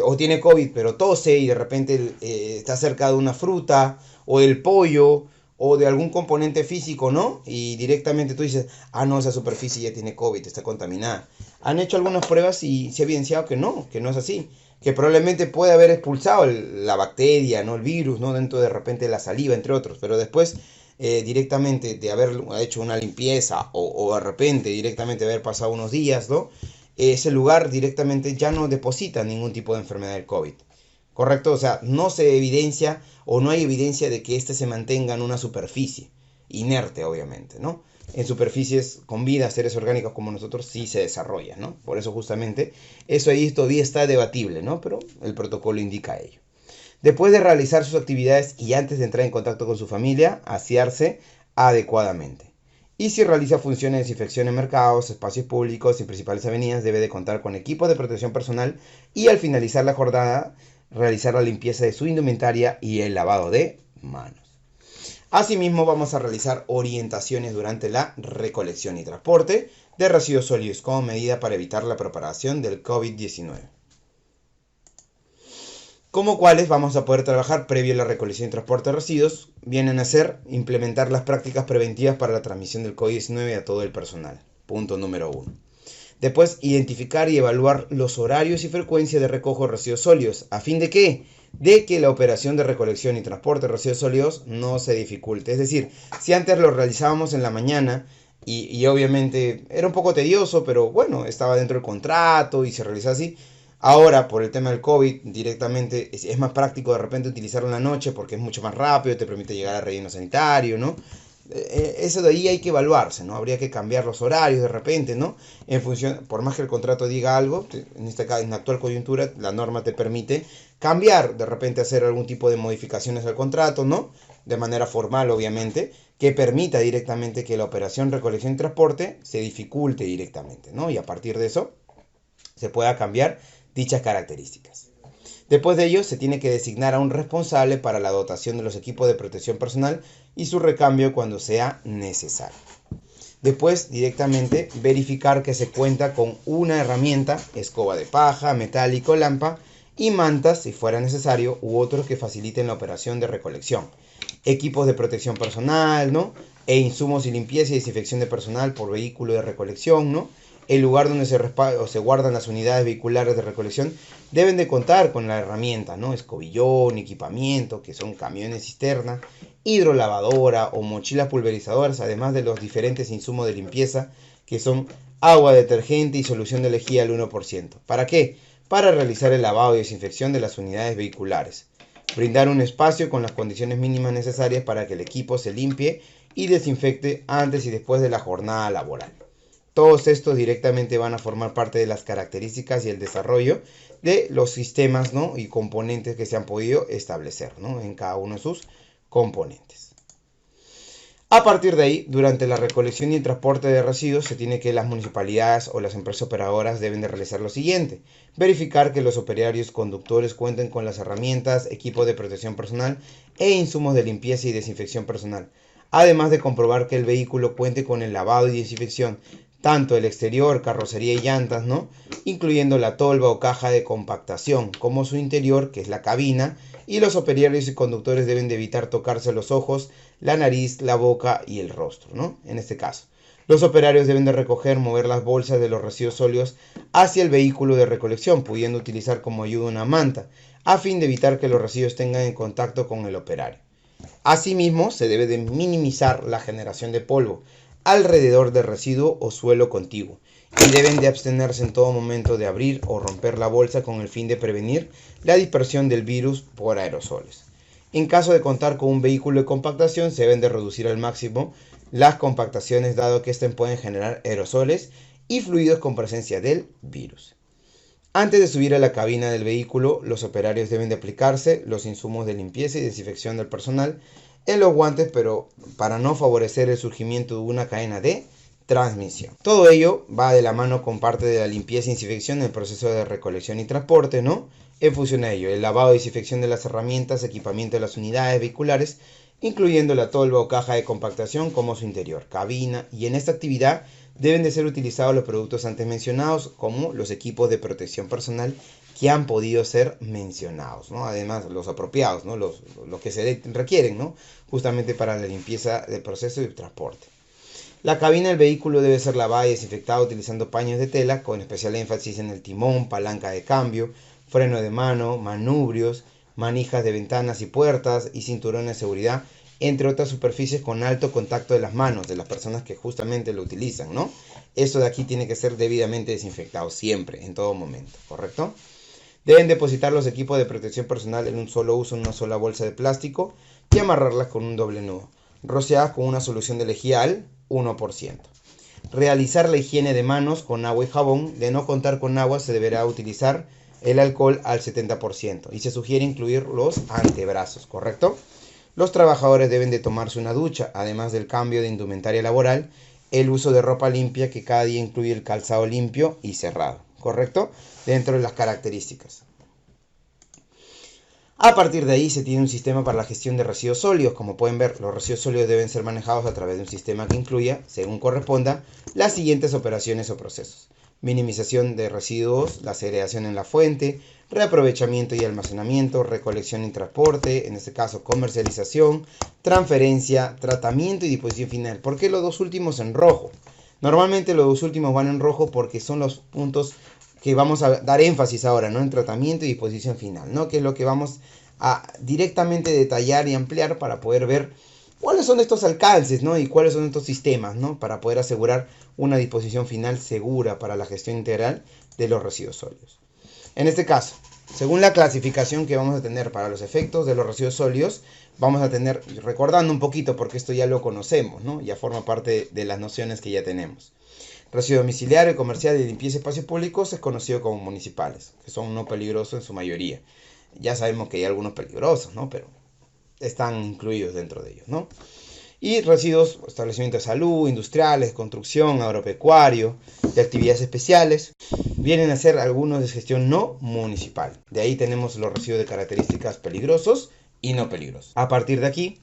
A: o tiene COVID pero tose y de repente está cerca de una fruta o del pollo o de algún componente físico, ¿no? Y directamente tú dices, ah, no, esa superficie ya tiene COVID, está contaminada. Han hecho algunas pruebas y se ha evidenciado que no es así. Que probablemente puede haber expulsado la bacteria, ¿no? El virus, ¿no? Dentro de repente de la saliva, entre otros. Pero después, directamente de haber hecho una limpieza o de repente directamente haber pasado unos días, ¿no? Ese lugar directamente ya no deposita ningún tipo de enfermedad del COVID. ¿Correcto? O sea, no se evidencia o no hay evidencia de que éste se mantenga en una superficie inerte, obviamente, ¿no? En superficies con vida, seres orgánicos como nosotros, sí se desarrolla, ¿no? Por eso justamente, eso ahí todavía está debatible, ¿no? Pero el protocolo indica ello. Después de realizar sus actividades y antes de entrar en contacto con su familia, asearse adecuadamente. Y si realiza funciones de desinfección en mercados, espacios públicos y principales avenidas, debe de contar con equipos de protección personal y al finalizar la jornada, realizar la limpieza de su indumentaria y el lavado de manos. Asimismo, vamos a realizar orientaciones durante la recolección y transporte de residuos sólidos como medida para evitar la propagación del COVID-19. como cuáles vamos a poder trabajar previo a la recolección y transporte de residuos, vienen a ser implementar las prácticas preventivas para la transmisión del COVID-19 a todo el personal. Punto número 1. Después, identificar y evaluar los horarios y frecuencia de recojo de residuos sólidos. ¿A fin de qué? De que la operación de recolección y transporte de residuos sólidos no se dificulte. Es decir, si antes lo realizábamos en la mañana y obviamente era un poco tedioso, pero bueno, estaba dentro del contrato y se realizaba así. Ahora, por el tema del COVID, directamente es más práctico de repente utilizarlo en la noche porque es mucho más rápido, te permite llegar al relleno sanitario, ¿no? Eso de ahí hay que evaluarse, ¿no? Habría que cambiar los horarios de repente, ¿no? En función, por más que el contrato diga algo, en este caso, en la actual coyuntura, la norma te permite cambiar, de repente hacer algún tipo de modificaciones al contrato, ¿no? De manera formal, obviamente, que permita directamente que la operación recolección y transporte se dificulte directamente, ¿no? Y a partir de eso se pueda cambiar dichas características. Después de ello, se tiene que designar a un responsable para la dotación de los equipos de protección personal y su recambio cuando sea necesario. Después, directamente, verificar que se cuenta con una herramienta, escoba de paja, metálico, lampa y mantas, si fuera necesario, u otros que faciliten la operación de recolección. Equipos de protección personal, ¿no? E insumos y limpieza y desinfección de personal por vehículo de recolección, ¿no? El lugar donde se guardan las unidades vehiculares de recolección deben de contar con la herramienta, ¿no? Escobillón, equipamiento, que son camiones cisterna, hidrolavadora o mochilas pulverizadoras, además de los diferentes insumos de limpieza, que son agua, detergente y solución de lejía al 1%. ¿Para qué? Para realizar el lavado y desinfección de las unidades vehiculares. Brindar un espacio con las condiciones mínimas necesarias para que el equipo se limpie y desinfecte antes y después de la jornada laboral. Todos estos directamente van a formar parte de las características y el desarrollo de los sistemas, ¿no? Y componentes que se han podido establecer, ¿no? En cada uno de sus componentes. A partir de ahí, durante la recolección y el transporte de residuos, se tiene que las municipalidades o las empresas operadoras deben de realizar lo siguiente: verificar que los operarios conductores cuenten con las herramientas, equipos de protección personal e insumos de limpieza y desinfección personal, además de comprobar que el vehículo cuente con el lavado y desinfección tanto el exterior, carrocería y llantas, ¿no? Incluyendo la tolva o caja de compactación, como su interior, que es la cabina, y los operarios y conductores deben de evitar tocarse los ojos, la nariz, la boca y el rostro, ¿no? En este caso. Los operarios deben de mover las bolsas de los residuos sólidos hacia el vehículo de recolección, pudiendo utilizar como ayuda una manta, a fin de evitar que los residuos tengan en contacto con el operario. Asimismo, se debe de minimizar la generación de polvo alrededor del residuo o suelo contiguo, y deben de abstenerse en todo momento de abrir o romper la bolsa con el fin de prevenir la dispersión del virus por aerosoles. En caso de contar con un vehículo de compactación, se deben de reducir al máximo las compactaciones, dado que éste pueden generar aerosoles y fluidos con presencia del virus. Antes de subir a la cabina del vehículo, los operarios deben de aplicarse los insumos de limpieza y desinfección del personal en los guantes, pero para no favorecer el surgimiento de una cadena de transmisión. Todo ello va de la mano con parte de la limpieza y desinfección en el proceso de recolección y transporte, ¿no? En función a ello, el lavado y desinfección de las herramientas, equipamiento de las unidades vehiculares, incluyendo la tolva o caja de compactación como su interior, cabina, y en esta actividad deben de ser utilizados los productos antes mencionados, como los equipos de protección personal que han podido ser mencionados, ¿no? Además, los apropiados, ¿no? Los que se requieren, ¿no? Justamente para la limpieza del proceso y transporte. La cabina del vehículo debe ser lavada y desinfectada utilizando paños de tela, con especial énfasis en el timón, palanca de cambio, freno de mano, manubrios, manijas de ventanas y puertas y cinturones de seguridad, entre otras superficies con alto contacto de las manos de las personas que justamente lo utilizan, ¿no? Eso de aquí tiene que ser debidamente desinfectado siempre, en todo momento, ¿correcto? Deben depositar los equipos de protección personal en un solo uso en una sola bolsa de plástico y amarrarlas con un doble nudo, rociadas con una solución de lejía al 1%. Realizar la higiene de manos con agua y jabón. De no contar con agua, se deberá utilizar el alcohol al 70% y se sugiere incluir los antebrazos, ¿correcto? Los trabajadores deben de tomarse una ducha, además del cambio de indumentaria laboral, el uso de ropa limpia que cada día incluye el calzado limpio y cerrado, ¿correcto? Dentro de las características. A partir de ahí se tiene un sistema para la gestión de residuos sólidos. Como pueden ver, los residuos sólidos deben ser manejados a través de un sistema que incluya, según corresponda, las siguientes operaciones o procesos. minimización de residuos, la segregación en la fuente, reaprovechamiento y almacenamiento, recolección y transporte, en este caso comercialización, transferencia, tratamiento y disposición final. ¿Por qué los dos últimos en rojo? Normalmente los dos últimos van en rojo porque son los puntos que vamos a dar énfasis ahora, ¿no? En tratamiento y disposición final, ¿no? Que es lo que vamos a directamente detallar y ampliar para poder ver cuáles son estos alcances, ¿no? Y cuáles son estos sistemas, ¿no? Para poder asegurar una disposición final segura para la gestión integral de los residuos sólidos. En este caso, según la clasificación que vamos a tener para los efectos de los residuos sólidos, vamos a tener, recordando un poquito porque esto ya lo conocemos, ¿no? Ya forma parte de las nociones que ya tenemos. Residuo domiciliario, comercial y limpieza de espacios públicos es conocido como municipales, que son no peligrosos en su mayoría. Ya sabemos que hay algunos peligrosos, ¿no? Pero están incluidos dentro de ellos, ¿no? Y residuos, establecimientos de salud, industriales, construcción, agropecuario, de actividades especiales, vienen a ser algunos de gestión no municipal. De ahí tenemos los residuos de características peligrosos y no peligrosos. A partir de aquí,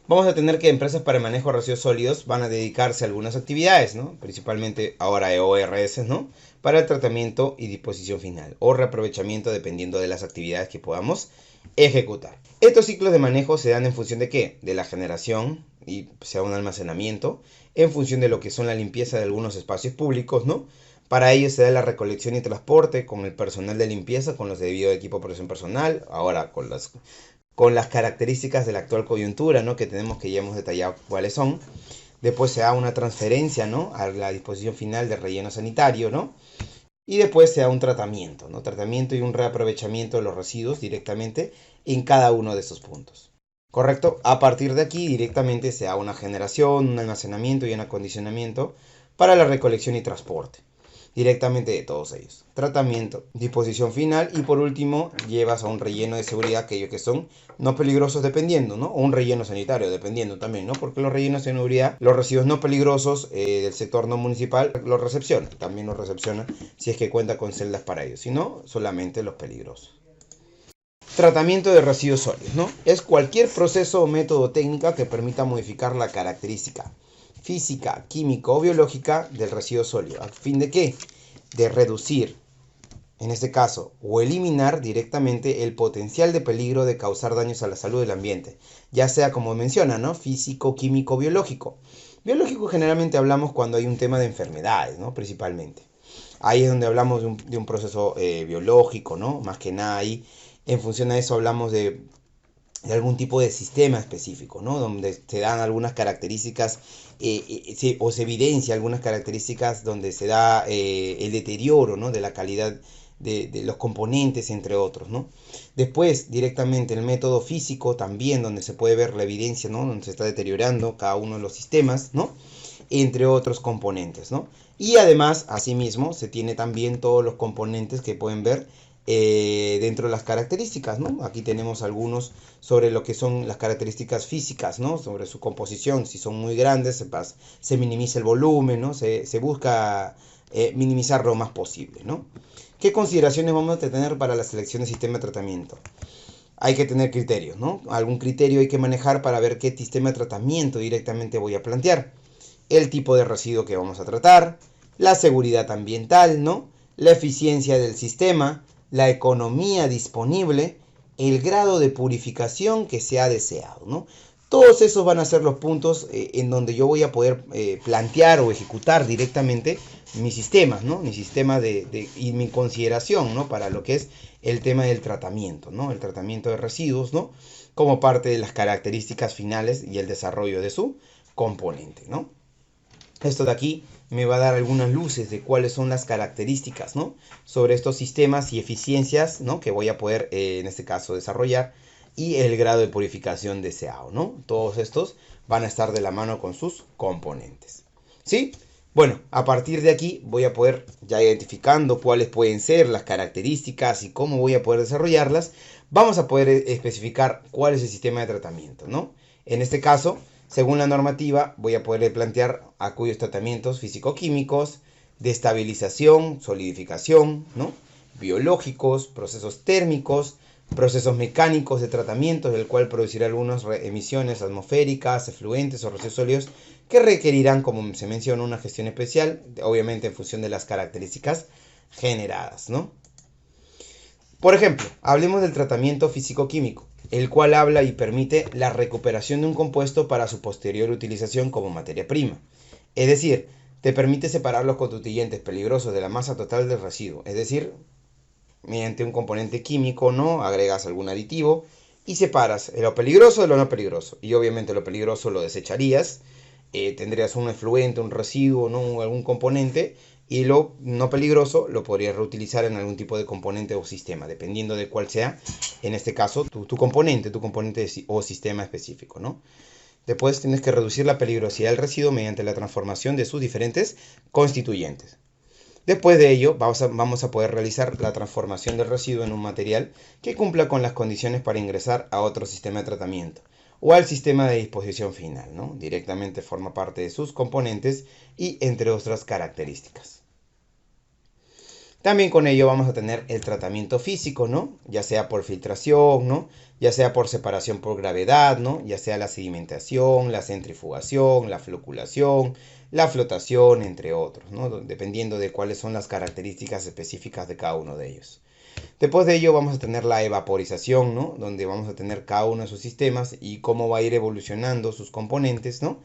A: vamos a tener que empresas para el manejo de residuos sólidos van a dedicarse a algunas actividades, ¿no? Principalmente ahora EORS, ¿no? Para el tratamiento y disposición final, o reaprovechamiento dependiendo de las actividades que podamos ejecutar. Estos ciclos de manejo se dan en función de ¿qué? De la generación y sea un almacenamiento, en función de lo que son la limpieza de algunos espacios públicos, ¿no? Para ello se da la recolección y transporte con el personal de limpieza, con los debido equipo de protección personal, ahora con las características de la actual coyuntura, ¿no? Que tenemos, que ya hemos detallado cuáles son. Después se da una transferencia, ¿no? A la disposición final de relleno sanitario, ¿no? Y después se da un tratamiento, ¿no? Tratamiento y un reaprovechamiento de los residuos directamente en cada uno de esos puntos. ¿Correcto? A partir de aquí directamente se da una generación, un almacenamiento y un acondicionamiento para la recolección y transporte. Directamente de todos ellos. Tratamiento, disposición final y por último llevas a un relleno de seguridad, aquellos que son no peligrosos dependiendo, ¿no? O un relleno sanitario dependiendo también, ¿no? Porque los rellenos de seguridad, los residuos no peligrosos del sector no municipal los recepciona. También los recepciona si es que cuenta con celdas para ellos. Si no, solamente los peligrosos. Tratamiento de residuos sólidos, ¿no? Es cualquier proceso o método técnica que permita modificar la característica física, química o biológica del residuo sólido. ¿A fin de qué? De reducir, en este caso, o eliminar directamente el potencial de peligro de causar daños a la salud del ambiente, ya sea como menciona, ¿no? Físico, químico, biológico. Biológico generalmente hablamos cuando hay un tema de enfermedades, ¿no? Principalmente. Ahí es donde hablamos de un proceso biológico, ¿no? Más que nada ahí, en función a eso hablamos de algún tipo de sistema específico, ¿no? Donde se dan algunas características o se evidencia algunas características donde se da el deterioro, ¿no? De la calidad de los componentes, entre otros, ¿no? Después, directamente el método físico también, donde se puede ver la evidencia, ¿no? Donde se está deteriorando cada uno de los sistemas, ¿no? Entre otros componentes, ¿no? Y además, asimismo, se tiene también todos los componentes que pueden ver dentro de las características, ¿no? Aquí tenemos algunos sobre lo que son las características físicas, ¿no? Sobre su composición, si son muy grandes, se minimiza el volumen, ¿no? Se busca minimizar lo más posible, ¿no? ¿Qué consideraciones vamos a tener para la selección de sistema de tratamiento? Hay que tener criterios, ¿no? Algún criterio hay que manejar para ver qué sistema de tratamiento directamente voy a plantear. El tipo de residuo que vamos a tratar, la seguridad ambiental, ¿no? La eficiencia del sistema, la economía disponible, el grado de purificación que se ha deseado, ¿no? Todos esos van a ser los puntos en donde yo voy a poder plantear o ejecutar directamente mis sistemas, ¿no? Mi sistema y mi consideración, ¿no? Para lo que es el tema del tratamiento, ¿no? El tratamiento de residuos, ¿no? Como parte de las características finales y el desarrollo de su componente, ¿no? Esto de aquí me va a dar algunas luces de cuáles son las características, ¿no? Sobre estos sistemas y eficiencias, ¿no? Que voy a poder, en este caso, desarrollar, y el grado de purificación deseado, ¿no? Todos estos van a estar de la mano con sus componentes, ¿sí? Bueno, a partir de aquí voy a poder, ya identificando cuáles pueden ser las características y cómo voy a poder desarrollarlas, vamos a poder especificar cuál es el sistema de tratamiento, ¿no? En este caso, según la normativa, voy a poder plantear aquellos tratamientos físico-químicos, de estabilización, solidificación, ¿no? Biológicos, procesos térmicos, procesos mecánicos de tratamiento, el cual producirá algunas emisiones atmosféricas, efluentes o residuos sólidos que requerirán, como se menciona, una gestión especial, obviamente en función de las características generadas, ¿no? Por ejemplo, hablemos del tratamiento físico-químico, el cual habla y permite la recuperación de un compuesto para su posterior utilización como materia prima. Es decir, te permite separar los constituyentes peligrosos de la masa total del residuo, es decir, mediante un componente químico, ¿no? Agregas algún aditivo y separas lo peligroso de lo no peligroso. Y obviamente lo peligroso lo desecharías, tendrías un efluente, un residuo, ¿no? Algún componente, y lo no peligroso lo podrías reutilizar en algún tipo de componente o sistema, dependiendo de cuál sea, en este caso, tu componente o sistema específico, ¿no? Después tienes que reducir la peligrosidad del residuo mediante la transformación de sus diferentes constituyentes. Después de ello, vamos a poder realizar la transformación del residuo en un material que cumpla con las condiciones para ingresar a otro sistema de tratamiento o al sistema de disposición final, ¿no? Directamente forma parte de sus componentes y entre otras características. También con ello vamos a tener el tratamiento físico, ¿no? Ya sea por filtración, ¿no? Ya sea por separación por gravedad, ¿no? Ya sea la sedimentación, la centrifugación, la floculación, la flotación, entre otros, ¿no? Dependiendo de cuáles son las características específicas de cada uno de ellos. Después de ello vamos a tener la evaporización, ¿no? Donde vamos a tener cada uno de sus sistemas y cómo va a ir evolucionando sus componentes, ¿no?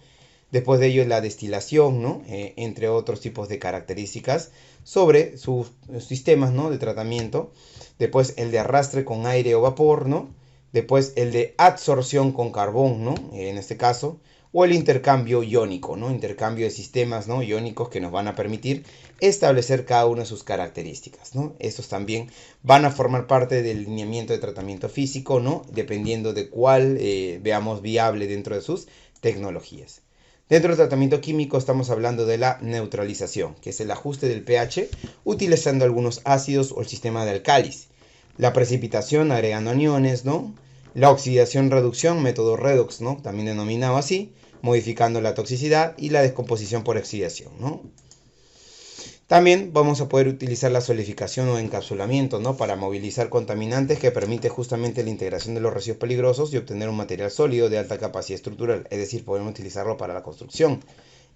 A: Después de ello la destilación, ¿no? Entre otros tipos de características sobre sus sistemas, ¿no? De tratamiento. Después el de arrastre con aire o vapor, ¿no? Después el de adsorción con carbón, ¿no? En este caso. O el intercambio iónico, ¿no? Intercambio de sistemas, ¿no? Iónicos que nos van a permitir establecer cada una de sus características, ¿no? Estos también van a formar parte del lineamiento de tratamiento físico, ¿no? Dependiendo de cuál veamos viable dentro de sus tecnologías. Dentro del tratamiento químico estamos hablando de la neutralización, que es el ajuste del pH utilizando algunos ácidos o el sistema de álcalis. La precipitación agregando aniones, ¿no? La oxidación-reducción, método redox, ¿no? También denominado así, modificando la toxicidad y la descomposición por oxidación, ¿no? También vamos a poder utilizar la solidificación o encapsulamiento, ¿no? Para movilizar contaminantes que permite justamente la integración de los residuos peligrosos y obtener un material sólido de alta capacidad estructural, es decir, podemos utilizarlo para la construcción.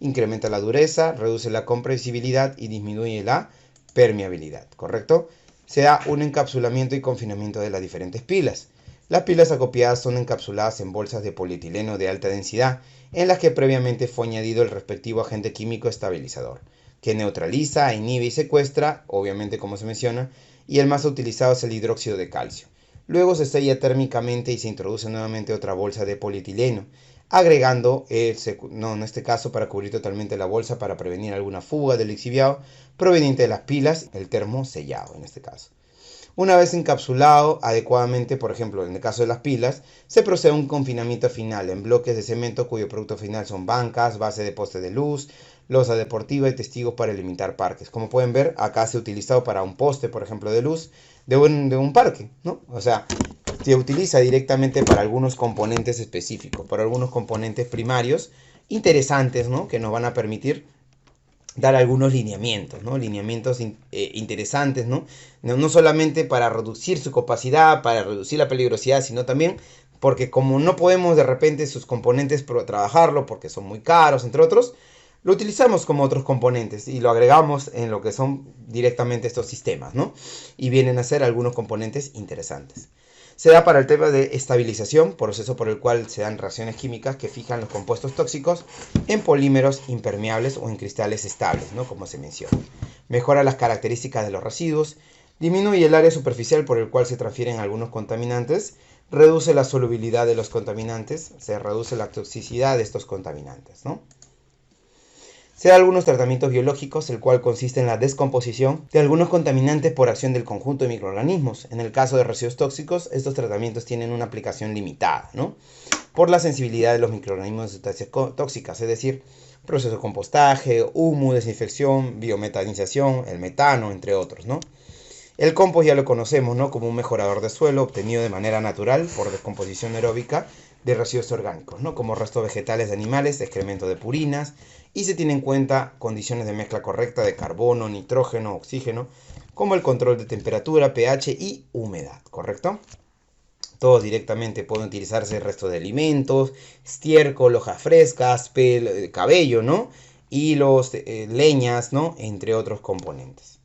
A: Incrementa la dureza, reduce la compresibilidad y disminuye la permeabilidad, ¿correcto? Se da un encapsulamiento y confinamiento de las diferentes pilas. Las pilas acopiadas son encapsuladas en bolsas de polietileno de alta densidad, en las que previamente fue añadido el respectivo agente químico estabilizador, que neutraliza, inhibe y secuestra, obviamente como se menciona, y el más utilizado es el hidróxido de calcio. Luego se sella térmicamente y se introduce nuevamente otra bolsa de polietileno, agregando, en este caso para cubrir totalmente la bolsa para prevenir alguna fuga del lixiviado proveniente de las pilas, el termosellado en este caso. Una vez encapsulado adecuadamente, por ejemplo, en el caso de las pilas, se procede a un confinamiento final en bloques de cemento cuyo producto final son bancas, base de poste de luz, losa deportiva y testigos para limitar parques. Como pueden ver, acá se ha utilizado para un poste, por ejemplo, de luz de un parque, ¿no? O sea, se utiliza directamente para algunos componentes específicos, para algunos componentes primarios interesantes, ¿no? Que nos van a permitir dar algunos lineamientos, ¿no? Lineamientos interesantes, ¿no? No solamente para reducir su capacidad, para reducir la peligrosidad, sino también porque como no podemos de repente sus componentes trabajarlo porque son muy caros, entre otros, lo utilizamos como otros componentes y lo agregamos en lo que son directamente estos sistemas, ¿no? Y vienen a ser algunos componentes interesantes. Se da para el tema de estabilización, proceso por el cual se dan reacciones químicas que fijan los compuestos tóxicos en polímeros impermeables o en cristales estables, ¿no? Como se menciona. Mejora las características de los residuos, disminuye el área superficial por el cual se transfieren algunos contaminantes, reduce la solubilidad de los contaminantes, se reduce la toxicidad de estos contaminantes, ¿no? Se da algunos tratamientos biológicos, el cual consiste en la descomposición de algunos contaminantes por acción del conjunto de microorganismos. En el caso de residuos tóxicos, estos tratamientos tienen una aplicación limitada, ¿no? Por la sensibilidad de los microorganismos de sustancias tóxicas, es decir, proceso de compostaje, humo, desinfección, biometanización, el metano, entre otros, ¿no? El compost ya lo conocemos, ¿no? Como un mejorador de suelo obtenido de manera natural por descomposición aeróbica de residuos orgánicos, ¿no? Como restos vegetales de animales, excremento de purinas, y se tienen en cuenta condiciones de mezcla correcta de carbono, nitrógeno, oxígeno, como el control de temperatura, pH y humedad, ¿correcto? Todos directamente pueden utilizarse restos de alimentos, estiércol, hojas frescas, cabello, ¿no? Hilos, leñas, ¿no? Entre otros componentes.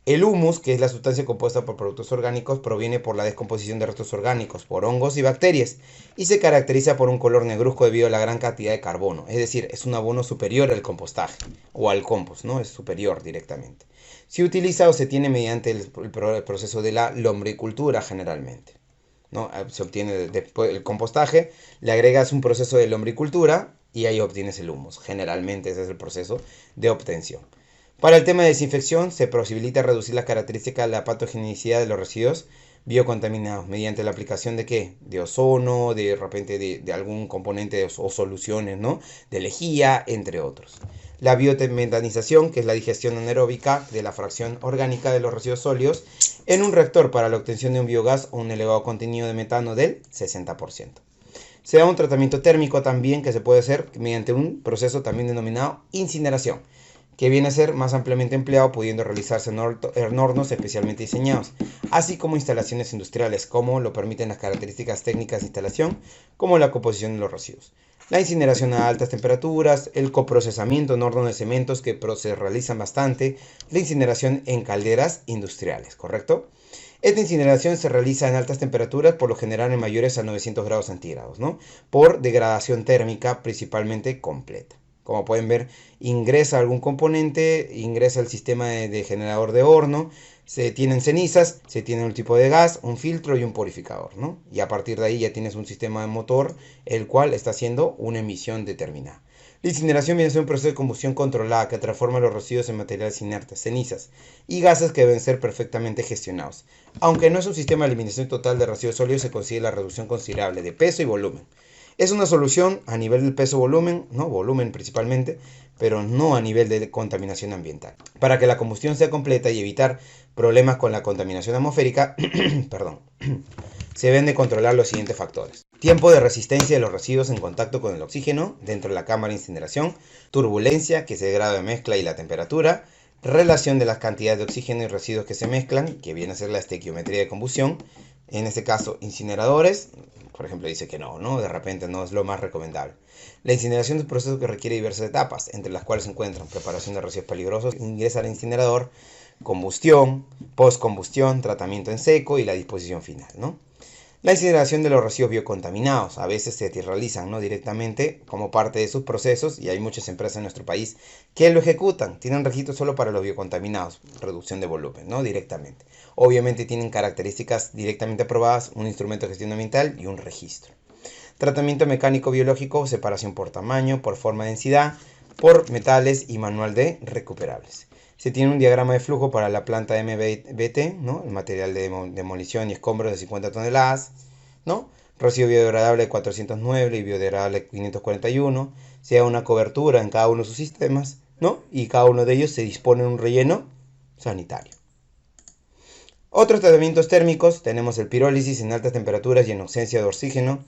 A: El humus, que es la sustancia compuesta por productos orgánicos, proviene por la descomposición de restos orgánicos, por hongos y bacterias, y se caracteriza por un color negruzco debido a la gran cantidad de carbono. Es decir, es un abono superior al compostaje, o al compost, ¿no? Es superior directamente. Se utiliza o se tiene mediante el proceso de la lombricultura generalmente, ¿no? Se obtiene después el compostaje, le agregas un proceso de lombricultura y ahí obtienes el humus. Generalmente ese es el proceso de obtención. Para el tema de desinfección, se posibilita reducir las características de la patogenicidad de los residuos biocontaminados mediante la aplicación de ¿qué? De ozono, de repente de algún componente o soluciones, ¿no? De lejía, entre otros. La biometanización, que es la digestión anaeróbica de la fracción orgánica de los residuos sólidos en un reactor para la obtención de un biogás o un elevado contenido de metano del 60%. Se da un tratamiento térmico también que se puede hacer mediante un proceso también denominado incineración, que viene a ser más ampliamente empleado, pudiendo realizarse en hornos especialmente diseñados, así como instalaciones industriales, como lo permiten las características técnicas de instalación, como la composición de los residuos. La incineración a altas temperaturas, el coprocesamiento en hornos de cementos que se realizan bastante, la incineración en calderas industriales, ¿correcto? Esta incineración se realiza en altas temperaturas, por lo general en mayores a 900 grados centígrados, ¿no? Por degradación térmica principalmente completa. Como pueden ver, ingresa algún componente, ingresa el sistema de generador de horno, se tienen cenizas, se tiene un tipo de gas, un filtro y un purificador, ¿no? Y a partir de ahí ya tienes un sistema de motor, el cual está haciendo una emisión determinada. La incineración viene a ser un proceso de combustión controlada que transforma los residuos en materiales inertes, cenizas y gases que deben ser perfectamente gestionados. Aunque no es un sistema de eliminación total de residuos sólidos, se consigue la reducción considerable de peso y volumen. Es una solución a nivel del peso-volumen, ¿no? Volumen principalmente, pero no a nivel de contaminación ambiental. Para que la combustión sea completa y evitar problemas con la contaminación atmosférica, perdón, se deben de controlar los siguientes factores. Tiempo de resistencia de los residuos en contacto con el oxígeno dentro de la cámara de incineración, turbulencia, que es el grado de mezcla y la temperatura, relación de las cantidades de oxígeno y residuos que se mezclan, que viene a ser la estequiometría de combustión, en este caso incineradores, por ejemplo dice que no, de repente no es lo más recomendable. La incineración es un proceso que requiere diversas etapas, entre las cuales se encuentran preparación de residuos peligrosos, ingresa al incinerador, combustión, postcombustión, tratamiento en seco y la disposición final, ¿no? La incineración de los residuos biocontaminados, a veces se realizan, ¿no? Directamente como parte de sus procesos, y hay muchas empresas en nuestro país que lo ejecutan, tienen registro solo para los biocontaminados, reducción de volumen, ¿no? Directamente. Obviamente tienen características directamente aprobadas, un instrumento de gestión ambiental y un registro. Tratamiento mecánico biológico, separación por tamaño, por forma de densidad, por metales y manual de recuperables. Se tiene un diagrama de flujo para la planta MBT, ¿no? El material de demolición y escombros de 50 toneladas, ¿no? Residuo biodegradable de 409 y biodegradable 541. Se da una cobertura en cada uno de sus sistemas, ¿no? Y cada uno de ellos se dispone de un relleno sanitario. Otros tratamientos térmicos, tenemos el pirólisis en altas temperaturas y en ausencia de oxígeno,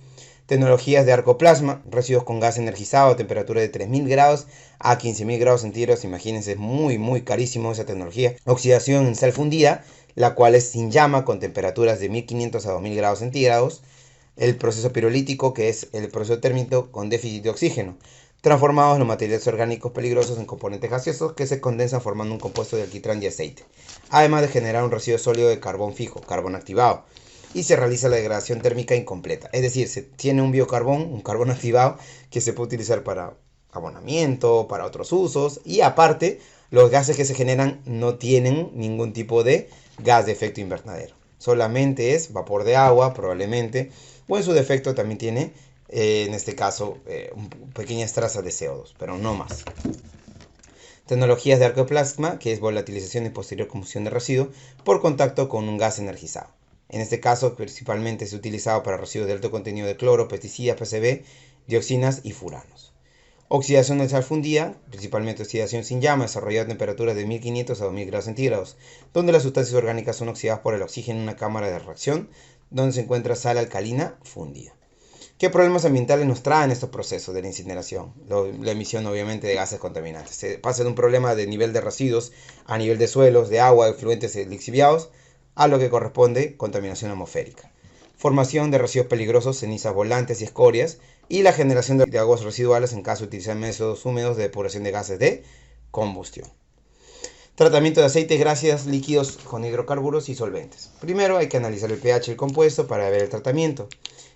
A: tecnologías de arcoplasma, residuos con gas energizado a temperatura de 3000 grados a 15000 grados centígrados, imagínense, es muy carísimo esa tecnología. Oxidación en sal fundida, la cual es sin llama con temperaturas de 1500 a 2000 grados centígrados. El proceso pirolítico, que es el proceso térmico con déficit de oxígeno, transformados los materiales orgánicos peligrosos en componentes gaseosos que se condensan formando un compuesto de alquitrán y aceite, además de generar un residuo sólido de carbón fijo, carbón activado, y se realiza la degradación térmica incompleta. Es decir, se tiene un biocarbón, un carbón activado, que se puede utilizar para abonamiento, para otros usos, y aparte, los gases que se generan no tienen ningún tipo de gas de efecto invernadero. Solamente es vapor de agua, probablemente, o en su defecto también tiene, en este caso, pequeñas trazas de CO2, pero no más. Tecnologías de arcoplasma, que es volatilización y posterior combustión de residuo por contacto con un gas energizado. En este caso, principalmente es utilizado para residuos de alto contenido de cloro, pesticidas, PCB, dioxinas y furanos. Oxidación de sal fundida, principalmente oxidación sin llama, desarrollada a temperaturas de 1500 a 2000 grados centígrados, donde las sustancias orgánicas son oxidadas por el oxígeno en una cámara de reacción, donde se encuentra sal alcalina fundida. ¿Qué problemas ambientales nos traen estos procesos de la incineración? La emisión, obviamente, de gases contaminantes. Se pasa de un problema de nivel de residuos a nivel de suelos, de agua, de efluentes lixiviados, a lo que corresponde contaminación atmosférica, formación de residuos peligrosos, cenizas volantes y escorias, y la generación de aguas residuales en caso de utilizar métodos húmedos de depuración de gases de combustión. Tratamiento de aceites, grasas, líquidos con hidrocarburos y solventes. Primero hay que analizar el pH del compuesto para ver el tratamiento.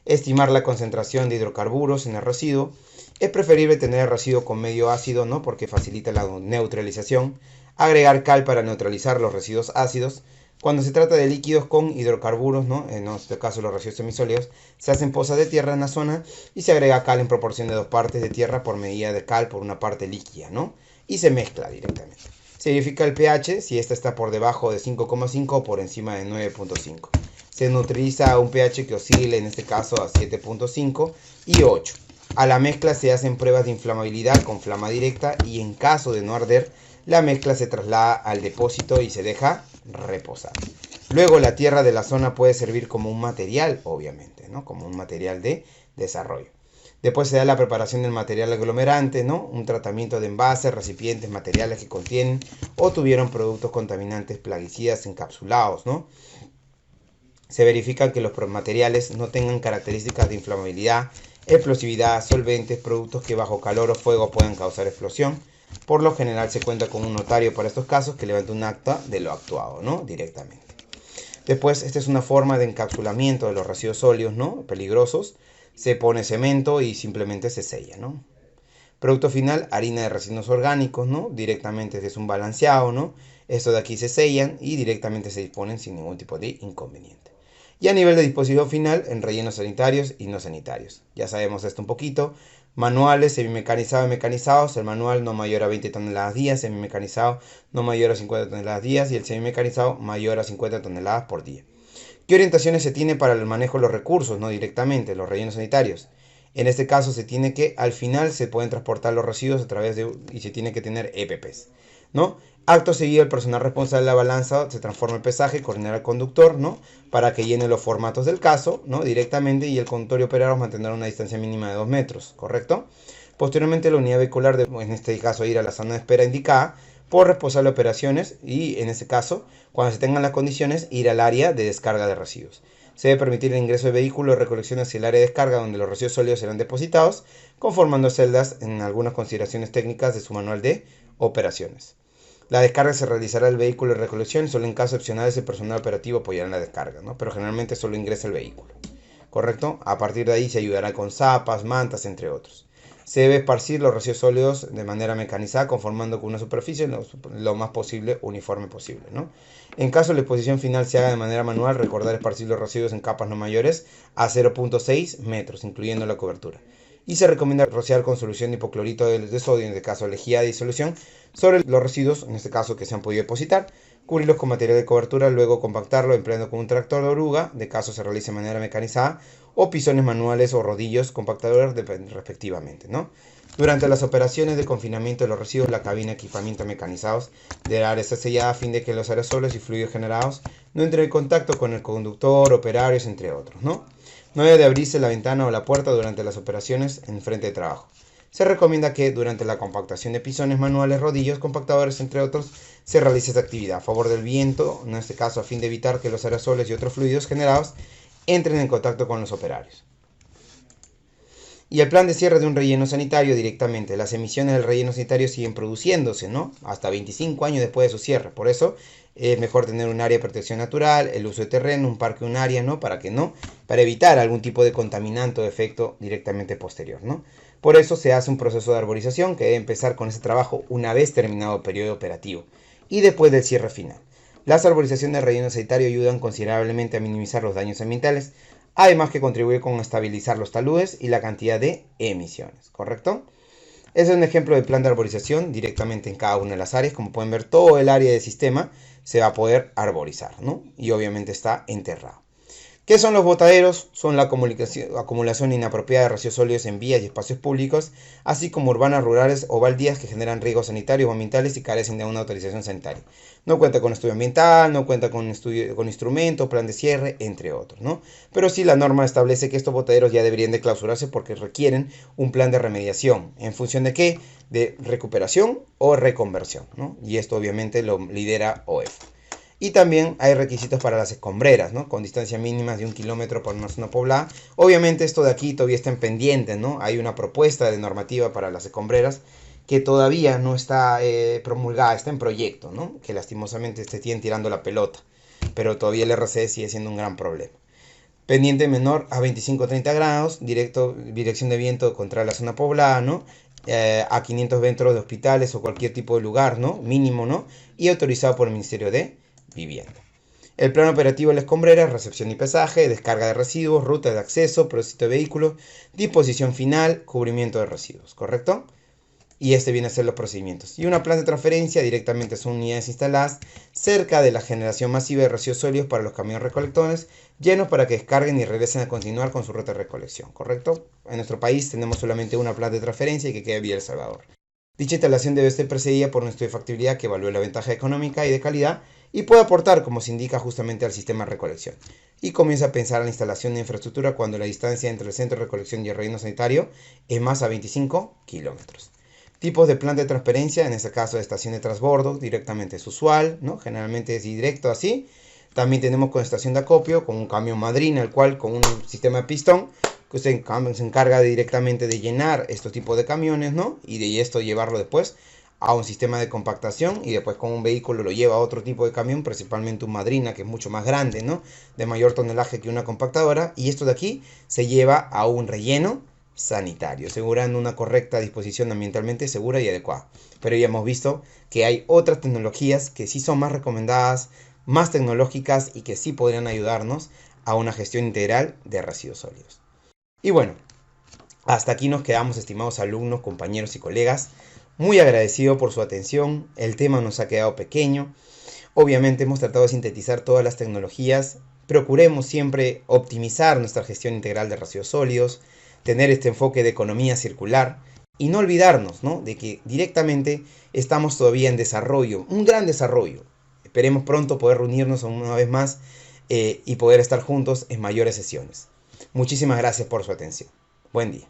A: Estimar la concentración de hidrocarburos en el residuo. Es preferible tener el residuo con medio ácido, ¿no? Porque facilita la neutralización. Agregar cal para neutralizar los residuos ácidos. Cuando se trata de líquidos con hidrocarburos, ¿no? En este caso los residuos semisólidos, se hacen pozas de tierra en la zona y se agrega cal en proporción de 2 partes de tierra por medida de cal por una parte líquida, ¿no? Y se mezcla directamente. Se verifica el pH si ésta está por debajo de 5,5 o por encima de 9,5. Se utiliza un pH que oscile en este caso a 7,5 y 8. A la mezcla se hacen pruebas de inflamabilidad con flama directa y en caso de no arder, la mezcla se traslada al depósito y se deja reposar. Luego la tierra de la zona puede servir como un material, obviamente, ¿no? Como un material de desarrollo. Después se da la preparación del material aglomerante, ¿no? Un tratamiento de envases, recipientes, materiales que contienen o tuvieron productos contaminantes plaguicidas encapsulados, ¿no? Se verifica que los materiales no tengan características de inflamabilidad, explosividad, solventes, productos que bajo calor o fuego puedan causar explosión. Por lo general se cuenta con un notario para estos casos que levanta un acta de lo actuado, ¿no? Directamente. Después, esta es una forma de encapsulamiento de los residuos sólidos, ¿no? Peligrosos. Se pone cemento y simplemente se sella, ¿no? Producto final, harina de residuos orgánicos, ¿no? Directamente es un balanceado, ¿no? Estos de aquí se sellan y directamente se disponen sin ningún tipo de inconveniente. Y a nivel de disposición final, en rellenos sanitarios y no sanitarios. Ya sabemos esto un poquito. Manuales, semimecanizados y mecanizados. El manual no mayor a 20 toneladas día, semimecanizado no mayor a 50 toneladas días y el semimecanizado mayor a 50 toneladas por día. ¿Qué orientaciones se tiene para el manejo de los recursos, no directamente, los rellenos sanitarios? En este caso se tiene que, al final se pueden transportar los residuos a través de, y se tiene que tener EPPs, ¿no? Acto seguido, el personal responsable de la balanza se transforma el pesaje, coordinará al conductor, ¿no? Para que llene los formatos del caso, ¿no? Directamente, y el conductor y operario mantendrán una distancia mínima de 2 metros, ¿correcto? Posteriormente, la unidad vehicular, en este caso, ir a la zona de espera indicada por responsable de operaciones y, en este caso, cuando se tengan las condiciones, ir al área de descarga de residuos. Se debe permitir el ingreso de vehículos de recolección hacia el área de descarga donde los residuos sólidos serán depositados, conformando celdas en algunas consideraciones técnicas de su manual de operaciones. La descarga se realizará el vehículo de recolección y solo en casos excepcionales el personal operativo apoyará en la descarga, ¿no? Pero generalmente solo ingresa el vehículo, ¿correcto? A partir de ahí se ayudará con zapas, mantas, entre otros. Se debe esparcir los residuos sólidos de manera mecanizada, conformando con una superficie lo más posible uniforme posible, ¿no? En caso de la exposición final se haga de manera manual, recordar esparcir los residuos en capas no mayores a 0,6 metros, incluyendo la cobertura. Y se recomienda rociar con solución de hipoclorito de sodio, en este caso lejía de disolución, sobre los residuos, en este caso que se han podido depositar, cubrirlos con material de cobertura, luego compactarlo empleando con un tractor de oruga, de caso se realice de manera mecanizada, o pisones manuales o rodillos compactadores respectivamente, ¿no? Durante las operaciones de confinamiento de los residuos, la cabina equipamiento mecanizados deberá estar sellada a fin de que los aerosoles y fluidos generados no entren en contacto con el conductor, operarios, entre otros, ¿no? No debe de abrirse la ventana o la puerta durante las operaciones en frente de trabajo. Se recomienda que durante la compactación de pisones manuales, rodillos, compactadores, entre otros, se realice esta actividad a favor del viento, en este caso a fin de evitar que los aerosoles y otros fluidos generados entren en contacto con los operarios. Y el plan de cierre de un relleno sanitario directamente. Las emisiones del relleno sanitario siguen produciéndose, ¿no? Hasta 25 años después de su cierre. Por eso es mejor tener un área de protección natural, el uso de terreno, un parque, un área, ¿no? Para evitar algún tipo de contaminante o efecto directamente posterior, ¿no? Por eso se hace un proceso de arborización que debe empezar con ese trabajo una vez terminado el periodo operativo y después del cierre final. Las arborizaciones de relleno sanitario ayudan considerablemente a minimizar los daños ambientales, además que contribuye con estabilizar los taludes y la cantidad de emisiones, ¿correcto? Ese es un ejemplo de plan de arborización directamente en cada una de las áreas. Como pueden ver, todo el área del sistema se va a poder arborizar, ¿no? Y obviamente está enterrado. ¿Qué son los botaderos? Son la acumulación inapropiada de residuos sólidos en vías y espacios públicos, así como urbanas, rurales o baldías que generan riesgos sanitarios o ambientales y carecen de una autorización sanitaria. No cuenta con estudio ambiental, no cuenta con instrumento, plan de cierre, entre otros, ¿no? Pero sí la norma establece que estos botaderos ya deberían de clausurarse porque requieren un plan de remediación. ¿En función de qué? De recuperación o reconversión, ¿no? Y esto obviamente lo lidera OEF. Y también hay requisitos para las escombreras, ¿no? Con distancia mínima de 1 kilómetro por una zona poblada. Obviamente esto de aquí todavía está en pendiente, ¿no? Hay una propuesta de normativa para las escombreras que todavía no está promulgada, está en proyecto, ¿no? Que lastimosamente esté tirando la pelota, pero todavía el RCE sigue siendo un gran problema. Pendiente menor a 25-30 grados, dirección de viento contra la zona poblada, ¿no? A 500 metros de hospitales o cualquier tipo de lugar, ¿no? Mínimo, ¿no? Y autorizado por el Ministerio de Vivienda. El plan operativo de la escombrera, recepción y pesaje, descarga de residuos, ruta de acceso, propósito de vehículos, disposición final, cubrimiento de residuos, ¿correcto? Y este viene a ser los procedimientos. Y una planta de transferencia directamente son unidades instaladas cerca de la generación masiva de residuos sólidos para los camiones recolectores, llenos para que descarguen y regresen a continuar con su ruta de recolección, ¿correcto? En nuestro país tenemos solamente una planta de transferencia y que queda en Villa El Salvador. Dicha instalación debe ser precedida por un estudio de factibilidad que evalúe la ventaja económica y de calidad y puede aportar, como se indica, justamente al sistema de recolección. Y comienza a pensar en la instalación de infraestructura cuando la distancia entre el centro de recolección y el relleno sanitario es más a 25 kilómetros. Tipos de planta de transferencia, en este caso de estación de transbordo, directamente es usual, ¿no? Generalmente es directo así. También tenemos con estación de acopio, con un camión madrina, el cual con un sistema de pistón, que se encarga directamente de llenar estos tipos de camiones, ¿no? Y de esto llevarlo después a un sistema de compactación y después con un vehículo lo lleva a otro tipo de camión, principalmente un madrina que es mucho más grande, ¿no? De mayor tonelaje que una compactadora. Y esto de aquí se lleva a un relleno sanitario, asegurando una correcta disposición ambientalmente segura y adecuada. Pero ya hemos visto que hay otras tecnologías que sí son más recomendadas, más tecnológicas y que sí podrían ayudarnos a una gestión integral de residuos sólidos. Y bueno, hasta aquí nos quedamos, estimados alumnos, compañeros y colegas. Muy agradecido por su atención. El tema nos ha quedado pequeño. Obviamente hemos tratado de sintetizar todas las tecnologías. Procuremos siempre optimizar nuestra gestión integral de residuos sólidos, tener este enfoque de economía circular y no olvidarnos, ¿no?, de que directamente estamos todavía en desarrollo, un gran desarrollo. Esperemos pronto poder reunirnos una vez más y poder estar juntos en mayores sesiones. Muchísimas gracias por su atención. Buen día.